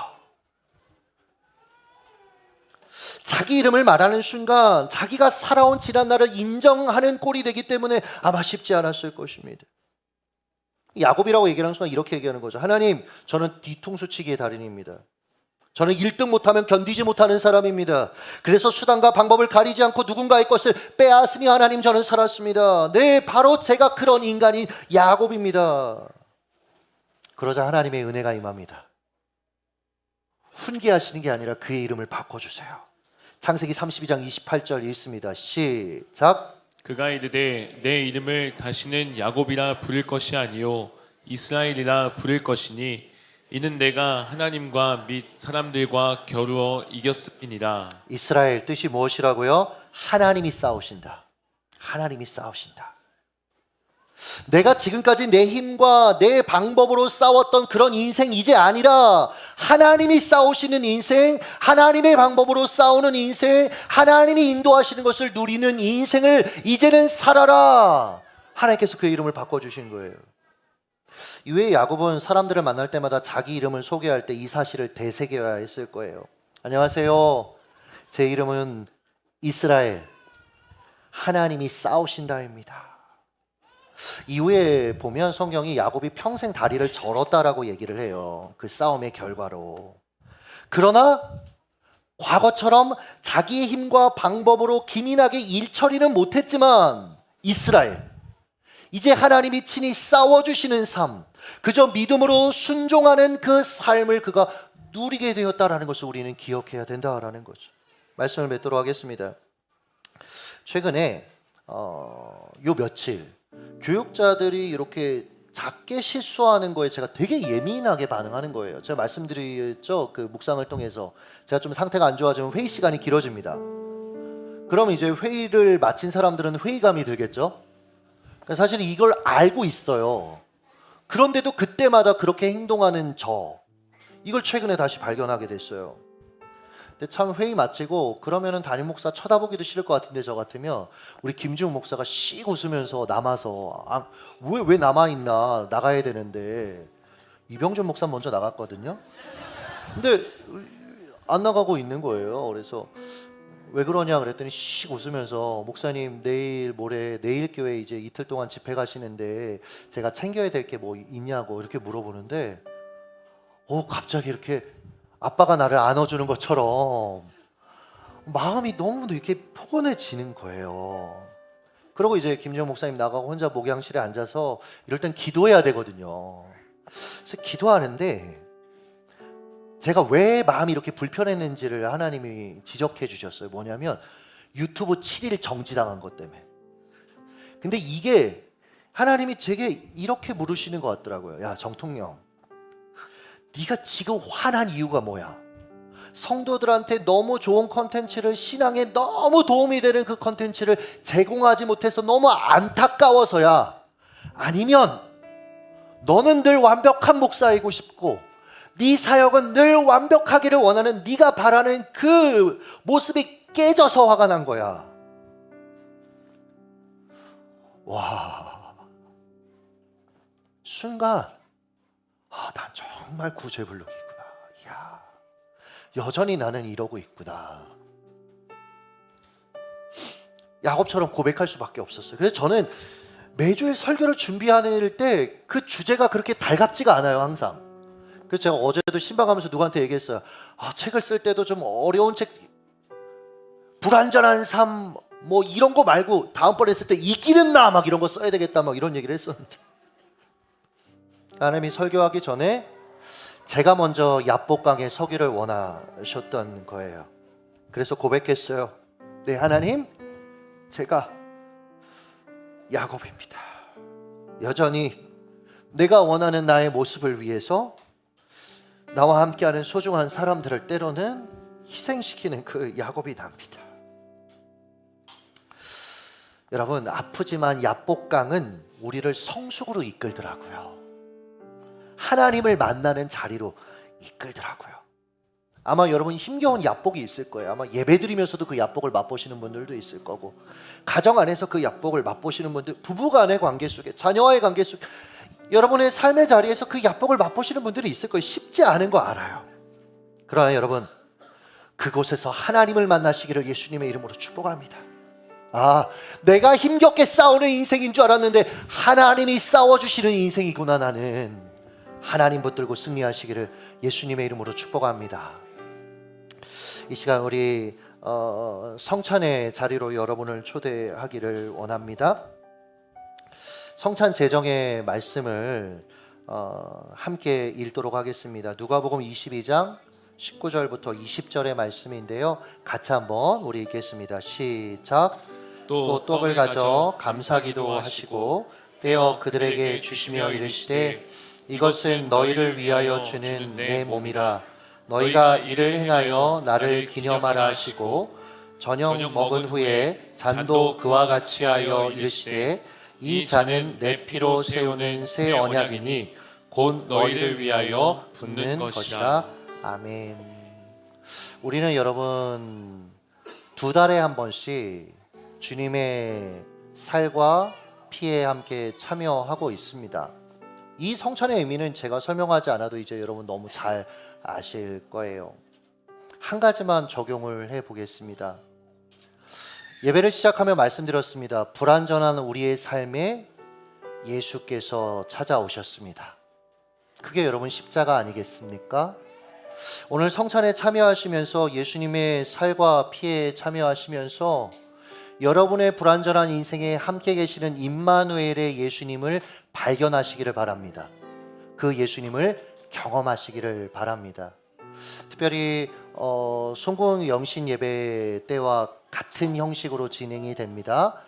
Speaker 2: 자기 이름을 말하는 순간 자기가 살아온 지난 날을 인정하는 꼴이 되기 때문에 아마 쉽지 않았을 것입니다. 야곱이라고 얘기하는 순간 이렇게 얘기하는 거죠. 하나님, 저는 뒤통수치기의 달인입니다. 저는 1등 못하면 견디지 못하는 사람입니다. 그래서 수단과 방법을 가리지 않고 누군가의 것을 빼앗으며 하나님, 저는 살았습니다. 네, 바로 제가 그런 인간인 야곱입니다. 그러자 하나님의 은혜가 임합니다. 훈계하시는 게 아니라 그의 이름을 바꿔주세요. 창세기 32장 28절 읽습니다. 시작.
Speaker 4: 그가 이르되 내 이름을 다시는 야곱이라 부를 것이 아니요 이스라엘이라 부를 것이니 이는 내가 하나님과 및 사람들과 겨루어 이겼음이니라.
Speaker 2: 이스라엘 뜻이 무엇이라고요? 하나님이 싸우신다. 하나님이 싸우신다. 내가 지금까지 내 힘과 내 방법으로 싸웠던 그런 인생 이제 아니라 하나님이 싸우시는 인생, 하나님의 방법으로 싸우는 인생, 하나님이 인도하시는 것을 누리는 인생을 이제는 살아라. 하나님께서 그의 이름을 바꿔주신 거예요. 이후에 야곱은 사람들을 만날 때마다 자기 이름을 소개할 때 이 사실을 되새겨야 했을 거예요. 안녕하세요. 제 이름은 이스라엘. 하나님이 싸우신다입니다. 이후에 보면 성경이 야곱이 평생 다리를 절었다라고 얘기를 해요. 그 싸움의 결과로. 그러나 과거처럼 자기의 힘과 방법으로 기민하게 일 처리는 못했지만 이스라엘, 이제 하나님이 친히 싸워주시는 삶, 그저 믿음으로 순종하는 그 삶을 그가 누리게 되었다라는 것을 우리는 기억해야 된다라는 거죠. 말씀을 맺도록 하겠습니다. 최근에 요 며칠 교육자들이 이렇게 작게 실수하는 거에 제가 되게 예민하게 반응하는 거예요. 제가 말씀드렸죠. 그 묵상을 통해서 제가 좀 상태가 안 좋아지면 회의 시간이 길어집니다. 그럼 이제 회의를 마친 사람들은 회의감이 들겠죠. 사실 이걸 알고 있어요. 그런데도 그때마다 그렇게 행동하는 이걸 최근에 다시 발견하게 됐어요. 근데 참 회의 마치고 그러면은 담임 목사 쳐다보기도 싫을 것 같은데, 저 같으면 우리 김지웅 목사가 씩 웃으면서 남아서 왜 남아있나, 나가야 되는데. 이병준 목사 먼저 나갔거든요. 근데 안 나가고 있는 거예요. 그래서 왜 그러냐 그랬더니 씩 웃으면서, 목사님 내일 모레 내일 교회 이제 이틀 동안 집회 가시는데 제가 챙겨야 될 게 뭐 있냐고 이렇게 물어보는데, 갑자기 이렇게 아빠가 나를 안아주는 것처럼 마음이 너무 이렇게 포근해지는 거예요. 그러고 이제 김지영 목사님 나가고 혼자 목양실에 앉아서 이럴 땐 기도해야 되거든요. 그래서 기도하는데 제가 왜 마음이 이렇게 불편했는지를 하나님이 지적해 주셨어요. 뭐냐면 유튜브 7일 정지당한 것 때문에. 근데 이게 하나님이 제게 이렇게 물으시는 것 같더라고요. 야, 정통령, 네가 지금 화난 이유가 뭐야? 성도들한테 너무 좋은 컨텐츠를, 신앙에 너무 도움이 되는 그 컨텐츠를 제공하지 못해서 너무 안타까워서야? 아니면 너는 늘 완벽한 목사이고 싶고 네 사역은 늘 완벽하기를 원하는, 네가 바라는 그 모습이 깨져서 화가 난 거야? 와, 순간 난 정말 구제불능이구나. 이야, 여전히 나는 이러고 있구나. 야곱처럼 고백할 수밖에 없었어요. 그래서 저는 매주일 설교를 준비할 때 그 주제가 그렇게 달갑지가 않아요, 항상. 그래서 제가 어제도 신방하면서 누구한테 얘기했어요. 책을 쓸 때도 좀 어려운 책, 불완전한 삶 뭐 이런 거 말고 다음번에 쓸 때 이기는 나 막 이런 거 써야 되겠다 막 이런 얘기를 했었는데, 하나님이 설교하기 전에 제가 먼저 야복강에 서기를 원하셨던 거예요. 그래서 고백했어요. 네, 하나님, 제가 야곱입니다. 여전히 내가 원하는 나의 모습을 위해서 나와 함께하는 소중한 사람들을 때로는 희생시키는 그 야곱이 납니다. 여러분, 아프지만 야복강은 우리를 성숙으로 이끌더라고요. 하나님을 만나는 자리로 이끌더라고요. 아마 여러분 힘겨운 야복이 있을 거예요. 아마 예배드리면서도 그 야복을 맛보시는 분들도 있을 거고, 가정 안에서 그 야복을 맛보시는 분들, 부부간의 관계 속에, 자녀와의 관계 속에, 여러분의 삶의 자리에서 그 야복을 맛보시는 분들이 있을 거예요. 쉽지 않은 거 알아요. 그러나 여러분, 그곳에서 하나님을 만나시기를 예수님의 이름으로 축복합니다. 내가 힘겹게 싸우는 인생인 줄 알았는데 하나님이 싸워주시는 인생이구나. 나는 하나님 붙들고 승리하시기를 예수님의 이름으로 축복합니다. 이 시간 우리 성찬의 자리로 여러분을 초대하기를 원합니다. 성찬 제정의 말씀을 함께 읽도록 하겠습니다. 누가복음 22장 19절부터 20절의 말씀인데요. 같이 한번 우리 읽겠습니다. 시작. 또 떡을 가져 감사기도 하시고 떼어 그들에게 주시며 이르시되, 이것은 너희를 위하여 주는 내 몸이라. 너희가 이를 행하여 나를 기념하라 하시고, 저녁 먹은 후에 잔도 그와 같이 하여 이르시되, 이 잔은 내 피로 세우는 새 언약이니 곧 너희를 위하여 붓는 것이라. 아멘. 우리는 여러분 2달에 한 번씩 주님의 살과 피에 함께 참여하고 있습니다. 이 성찬의 의미는 제가 설명하지 않아도 이제 여러분 너무 잘 아실 거예요. 한 가지만 적용을 해보겠습니다. 예배를 시작하며 말씀드렸습니다. 불완전한 우리의 삶에 예수께서 찾아오셨습니다. 그게 여러분 십자가 아니겠습니까? 오늘 성찬에 참여하시면서 예수님의 살과 피에 참여하시면서 여러분의 불완전한 인생에 함께 계시는 임마누엘의 예수님을 발견하시기를 바랍니다. 그 예수님을 경험하시기를 바랍니다. 특별히 송공 영신 예배 때와 같은 형식으로 진행이 됩니다.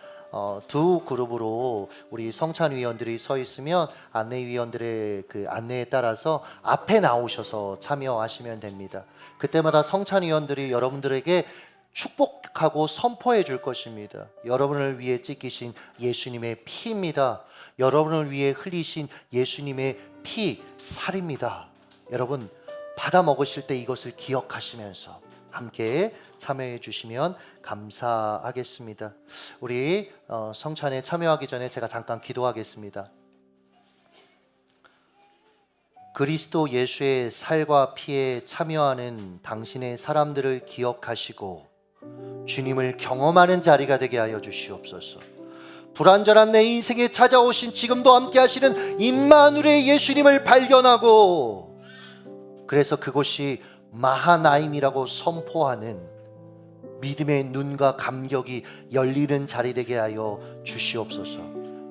Speaker 2: 두 그룹으로 우리 성찬 위원들이 서 있으면 안내위원들의 그 안내에 따라서 앞에 나오셔서 참여하시면 됩니다. 그때마다 성찬 위원들이 여러분들에게 축복하고 선포해 줄 것입니다. 여러분을 위해 찢기신 예수님의 피입니다. 여러분을 위해 흘리신 예수님의 피 살입니다. 여러분 받아 먹으실 때 이것을 기억하시면서 함께 참여해 주시면 감사하겠습니다. 우리 성찬에 참여하기 전에 제가 잠깐 기도하겠습니다. 그리스도 예수의 살과 피에 참여하는 당신의 사람들을 기억하시고 주님을 경험하는 자리가 되게 하여 주시옵소서. 불완전한 내 인생에 찾아오신 지금도 함께 하시는 임마누엘의 예수님을 발견하고 그래서 그곳이 마하나임이라고 선포하는 믿음의 눈과 감격이 열리는 자리 되게 하여 주시옵소서.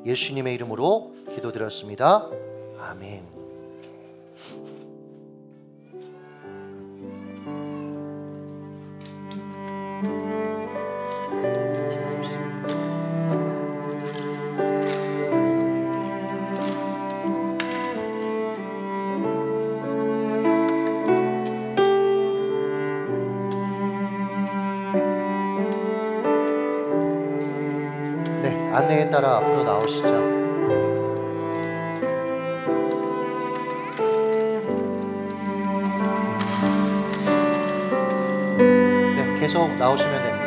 Speaker 2: 예수님의 이름으로 기도드렸습니다. 아멘. 안내에 따라 앞으로 나오시죠. 네, 계속 나오시면 됩니다.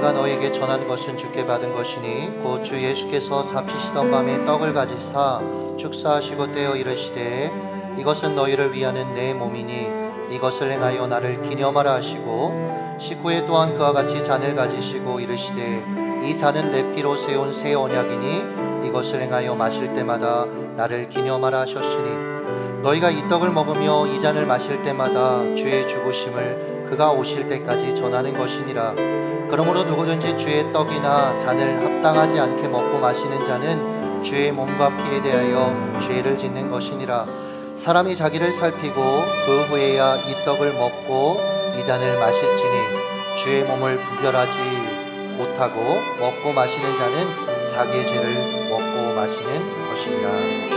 Speaker 2: 내가 너에게 전한 것은 주께 받은 것이니 곧 주 예수께서 잡히시던 밤에 떡을 가지사 축사하시고 떼어 이르시되 이것은 너희를 위하는 내 몸이니 이것을 행하여 나를 기념하라 하시고 식후에 또한 그와 같이 잔을 가지시고 이르시되 이 잔은 내 피로 세운 새 언약이니 이것을 행하여 마실 때마다 나를 기념하라 하셨으니 너희가 이 떡을 먹으며 이 잔을 마실 때마다 주의 죽으심을 그가 오실 때까지 전하는 것이니라. 그러므로 누구든지 주의 떡이나 잔을 합당하지 않게 먹고 마시는 자는 주의 몸과 피에 대하여 죄를 짓는 것이니라. 사람이 자기를 살피고 그 후에야 이 떡을 먹고 이 잔을 마실지니 주의 몸을 분별하지 못하고 먹고 마시는 자는 자기의 죄를 먹고 마시는 것이니라.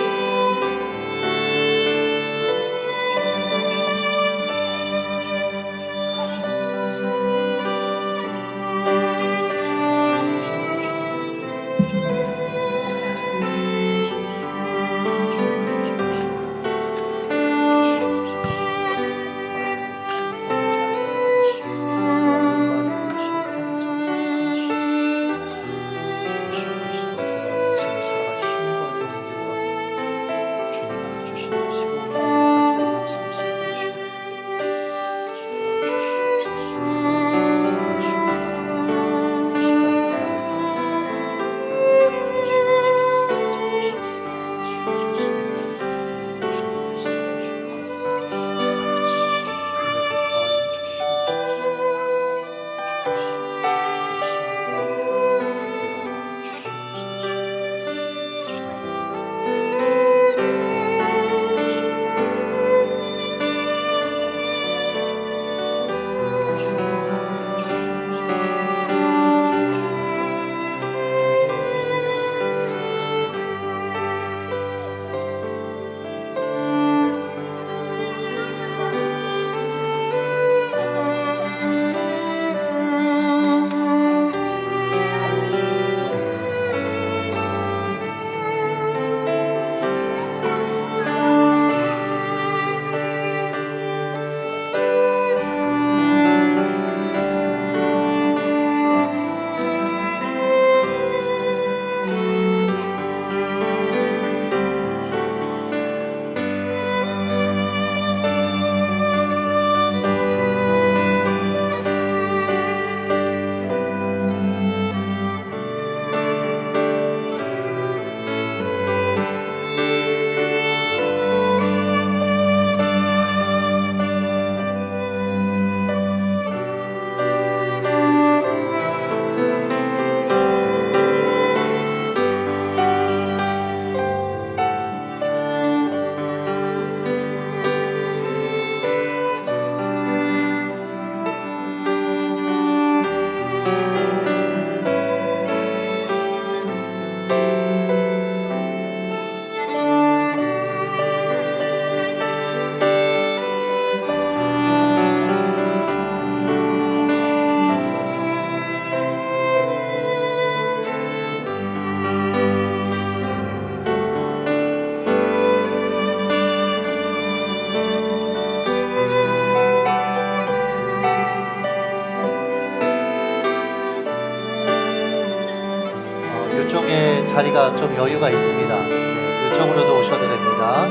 Speaker 2: 자리가 좀 여유가 있습니다. 네, 이쪽으로도 오셔도 됩니다.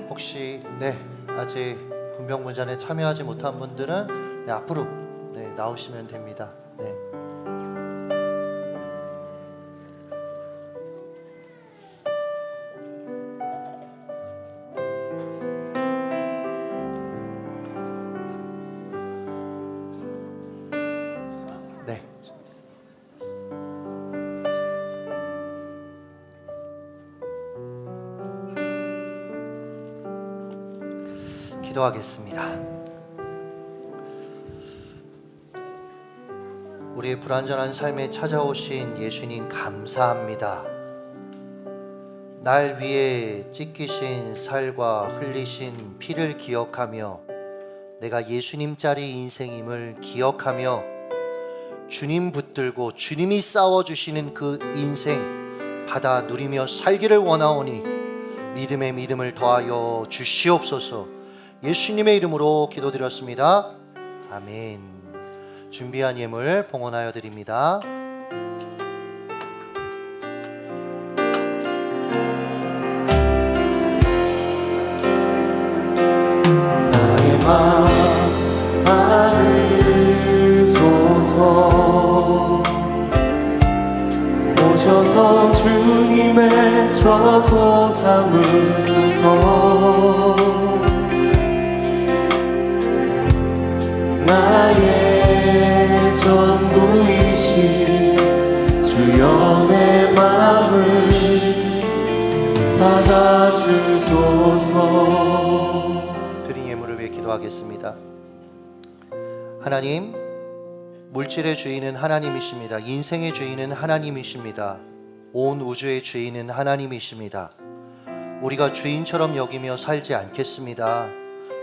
Speaker 2: 혹시 아직 분명문잔에 참여하지 못한 분들은 앞으로 나오시면 됩니다. 네. 네. 기도하겠습니다. 우리의 불완전한 삶에 찾아오신 예수님 감사합니다. 날 위해 찢기신 살과 흘리신 피를 기억하며 내가 예수님짜리 인생임을 기억하며 주님 붙들고 주님이 싸워주시는 그 인생 받아 누리며 살기를 원하오니 믿음에 믿음을 더하여 주시옵소서. 예수님의 이름으로 기도드렸습니다. 아멘. 준비한 예물 봉헌하여 드립니다.
Speaker 3: 나의 마음 받으소서. 오셔서 주님의 저소 삼으소서. 나의 전부이신 주여 내 마음을 받아주소서.
Speaker 2: 드린 예물을 위해 기도하겠습니다. 하나님, 물질의 주인은 하나님이십니다. 인생의 주인은 하나님이십니다. 온 우주의 주인은 하나님이십니다. 우리가 주인처럼 여기며 살지 않겠습니다.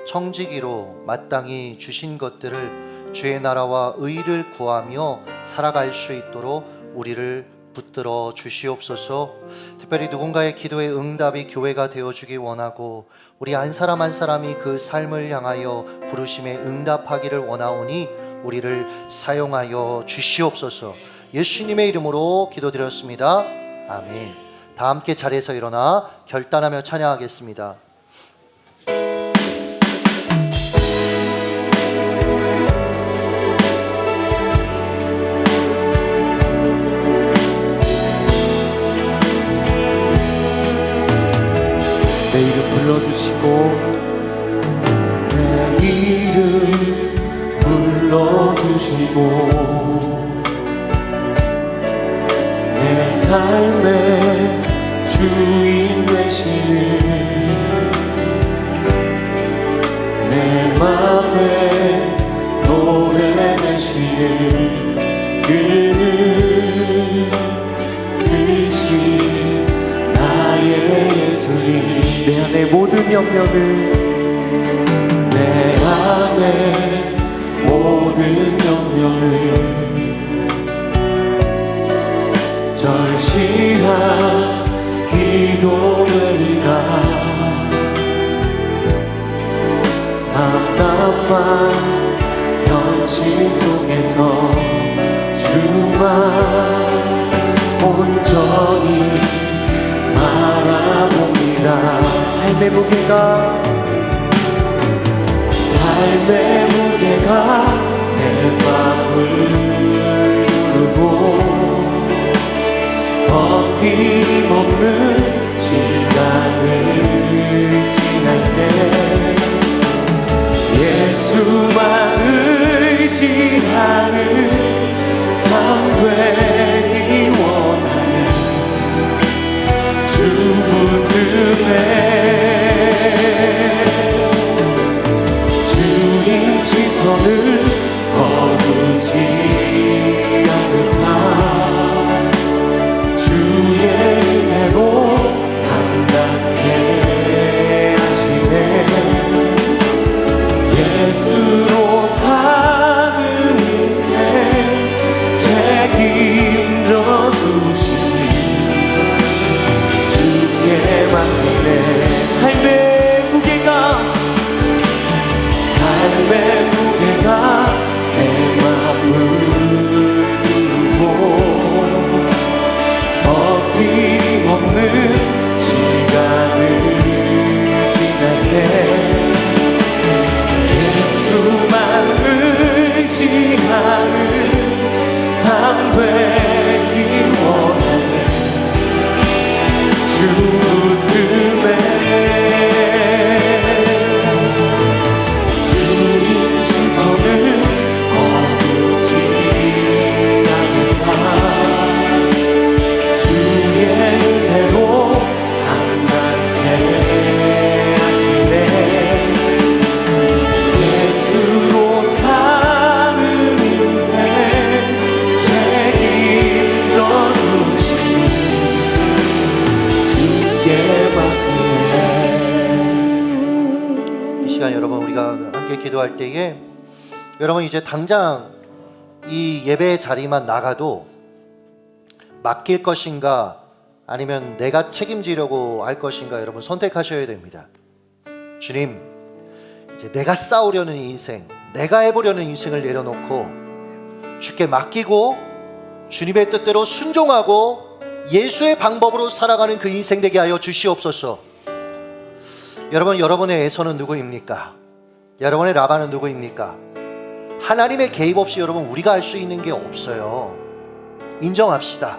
Speaker 2: 청지기로 마땅히 주신 것들을 주의 나라와 의를 구하며 살아갈 수 있도록 우리를 붙들어 주시옵소서. 특별히 누군가의 기도의 응답이 교회가 되어주기 원하고 우리 한 사람 한 사람이 그 삶을 향하여 부르심에 응답하기를 원하오니 우리를 사용하여 주시옵소서. 예수님의 이름으로 기도드렸습니다. 아멘. 다 함께 자리에서 일어나 결단하며 찬양하겠습니다.
Speaker 3: 내 이름 불러주시고 내 이름 불러주시고 내 삶의 주인 되시는 내 맘에 노래 되시는 그는 그신 나의 예수님. 내 안의 모든 염려는 내 안의 모든 염려는 절실한 기도들이라 답답한 현실 속에서 삶의 무게가 내 맘을 누르고 버팀없는 시간을 지날 때 예수만 의지하는 삶 되기 원하는 주 붙들네. 주님 시선을 거두지 않는 삶 주의 은혜로 담당해 하시네. 예수로 사는 인생 책임져 주시니 주께 맡기네. 삶의 무게가 내 맘을 누르고 버팀없는 시간을 지날 때 예수만 의지하는 삶 되기 원하네. 주 뜸에 주님 시선을 거두지 않는 삶 주의 은혜로 담당해 하시네. 예수로 사는 인생 책임져 주시니 주께 맡기네.
Speaker 2: 이 시간 여러분 우리가 함께 기도할 때에 여러분 이제 당장 이 예배 자리만 나가도 맡길 것인가 아니면 내가 책임지려고 할 것인가 여러분 선택하셔야 됩니다. 주님, 이제 내가 싸우려는 인생, 내가 해보려는 인생을 내려놓고 주께 맡기고 주님의 뜻대로 순종하고 예수의 방법으로 살아가는 그 인생 되게 하여 주시옵소서. 여러분, 여러분의 에서는 누구입니까? 여러분의 라반은 누구입니까? 하나님의 개입 없이 여러분 우리가 할 수 있는 게 없어요. 인정합시다.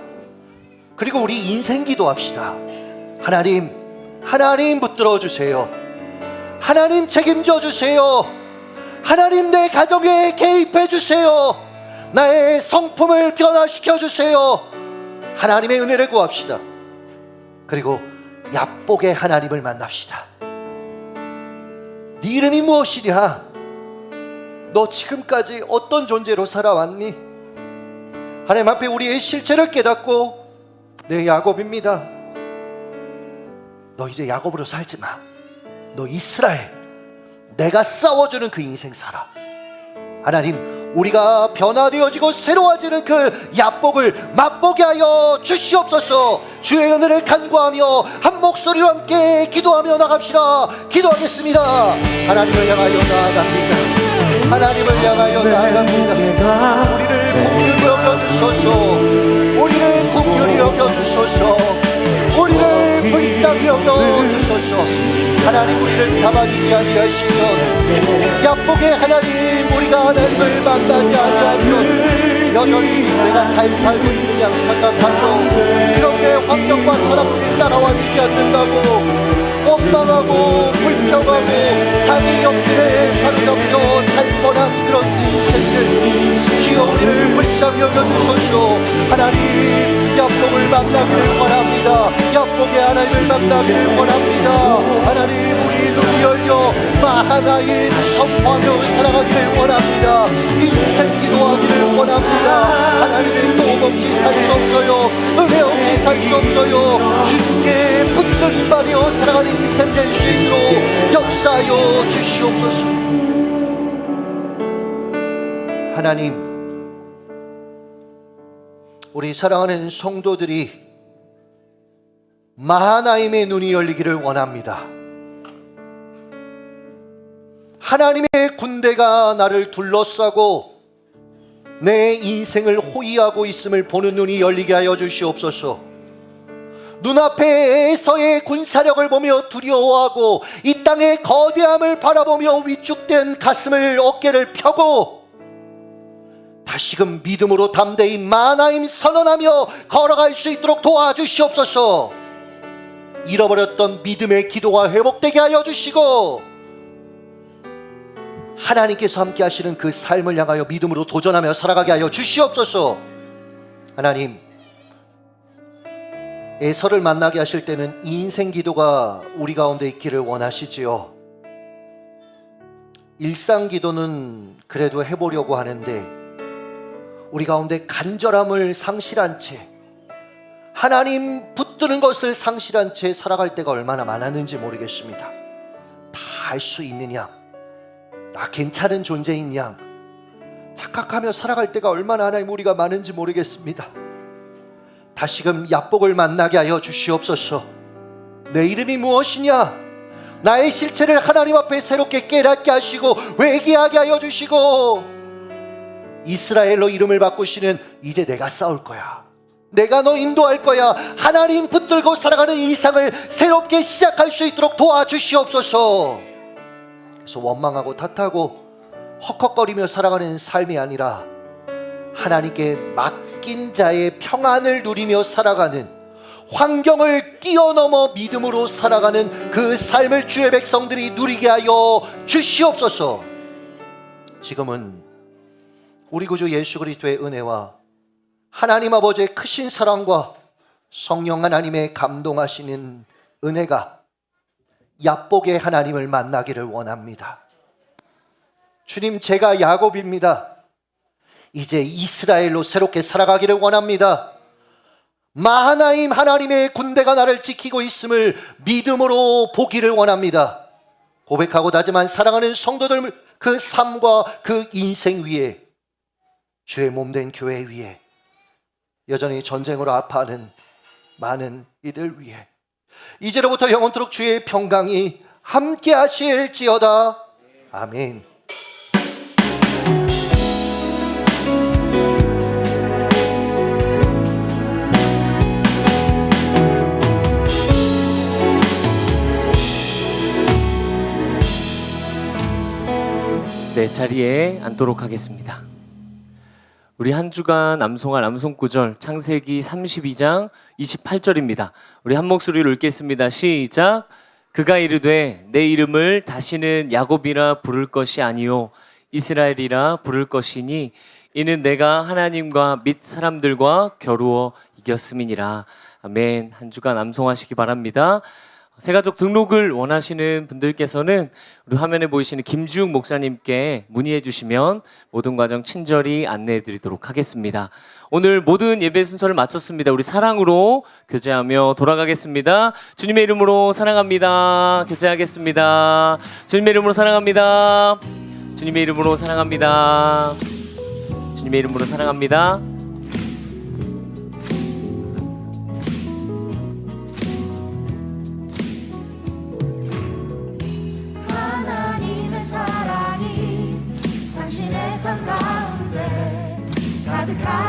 Speaker 2: 그리고 우리 인생 기도합시다. 하나님 붙들어 주세요. 하나님 책임져 주세요. 하나님 내 가정에 개입해 주세요. 나의 성품을 변화시켜 주세요. 하나님의 은혜를 구합시다. 그리고 야복의 하나님을 만납시다. 네 이름이 무엇이냐? 너 지금까지 어떤 존재로 살아왔니? 하나님 앞에 우리의 실체를 깨닫고 내 야곱입니다. 너 이제 야곱으로 살지 마. 너 이스라엘, 내가 싸워주는 그 인생 살아. 하나님, 우리가 변화되어지고 새로워지는 그 야복을 맛보게 하여 주시옵소서. 주의 은혜를 간구하며 한 목소리로 함께 기도하며 나갑시다. 기도하겠습니다. 하나님을 향하여 나아갑니다. 하나님을 향하여 나아갑니다. 우리를 긍휼히 여겨주소서. 우리를 긍휼히 여겨주소서. 우리를 불쌍히 여겨주소서. 하나님, 우리를 잡아주지 아니하시면 야복의 하나님, 우리가 하나님을 만나지 아니하면 여전히 내가 잘 살고 있는 양 착각하고 이렇게 환경과 사람들이 따라와 주지 않는다고 원망하고 불평하고 자기 옆길에 사로잡혀 살 뻔한 그런 인생들, 주여 우리를 불쌍히 여겨주소서. 하나님, 야복을 만나기를 원합니다. 야복의 하나님을 만나기를 원합니다. 하나님, 우리 눈이 열려 마하나인 선포하며 살아가기를 원합니다. 인생 기도하기를 원합니다. 하나님의 도움 없이 살 수 없어요. 은혜 없이 살 수 없어요. 주님께 붙들림받아 살아가는 인생 될 수 있도록 역사하여 주시옵소서. 하나님, 우리 사랑하는 성도들이 마하나임의 눈이 열리기를 원합니다. 하나님의 군대가 나를 둘러싸고 내 인생을 호위하고 있음을 보는 눈이 열리게 하여 주시옵소서. 눈앞에서의 군사력을 보며 두려워하고 이 땅의 거대함을 바라보며 위축된 가슴을 어깨를 펴고 다시금 믿음으로 담대히 마하나임 선언하며 걸어갈 수 있도록 도와주시옵소서. 잃어버렸던 믿음의 기도가 회복되게 하여 주시고 하나님께서 함께 하시는 그 삶을 향하여 믿음으로 도전하며 살아가게 하여 주시옵소서. 하나님, 에서를 만나게 하실 때는 이 인생 기도가 우리 가운데 있기를 원하시지요. 일상 기도는 그래도 해보려고 하는데 우리 가운데 간절함을 상실한 채, 하나님 붙드는 것을 상실한 채 살아갈 때가 얼마나 많았는지 모르겠습니다. 다 할 수 있는 양, 나 괜찮은 존재인 양 착각하며 살아갈 때가 얼마나 하나님 우리가 많은지 모르겠습니다. 다시금 야복을 만나게 하여 주시옵소서. 내 이름이 무엇이냐, 나의 실체를 하나님 앞에 새롭게 깨닫게 하시고 회개하게 하여 주시고 이스라엘로 이름을 바꾸시는 이제 내가 싸울 거야, 내가 너 인도할 거야, 하나님 붙들고 살아가는 일상을 새롭게 시작할 수 있도록 도와주시옵소서. 그래서 원망하고 탓하고 헉헉거리며 살아가는 삶이 아니라 하나님께 맡긴 자의 평안을 누리며 살아가는, 환경을 뛰어넘어 믿음으로 살아가는 그 삶을 주의 백성들이 누리게 하여 주시옵소서. 지금은 우리 구주 예수 그리스도의 은혜와 하나님 아버지의 크신 사랑과 성령 하나님의 감동하시는 은혜가 야복의 하나님을 만나기를 원합니다. 주님, 제가 야곱입니다. 이제 이스라엘로 새롭게 살아가기를 원합니다. 마하나임 하나님의 군대가 나를 지키고 있음을 믿음으로 보기를 원합니다. 고백하고 다짐한 사랑하는 성도들, 그 삶과 그 인생 위에, 주의 몸된 교회 위에, 여전히 전쟁으로 아파하는 많은 이들 위에 이제로부터 영원토록 주의 평강이 함께 하실지어다. 아멘.
Speaker 3: 네, 자리에 앉도록 하겠습니다. 우리 한 주간 암송할 암송구절 창세기 32장 28절입니다. 우리 한 목소리로 읽겠습니다. 시작. 그가 이르되 내 이름을 다시는 야곱이라 부를 것이 아니요 이스라엘이라 부를 것이니 이는 내가 하나님과 및 사람들과 겨루어 이겼음이니라. 아멘. 한 주간 암송하시기 바랍니다. 새가족 등록을 원하시는 분들께서는 우리 화면에 보이시는 김주욱 목사님께 문의해 주시면 모든 과정 친절히 안내해 드리도록 하겠습니다. 오늘 모든 예배 순서를 마쳤습니다. 우리 사랑으로 교제하며 돌아가겠습니다. 주님의 이름으로 사랑합니다. 교제하겠습니다. 주님의 이름으로 사랑합니다. 주님의 이름으로 사랑합니다. 주님의 이름으로 사랑합니다.
Speaker 7: 삶 가운데 가득한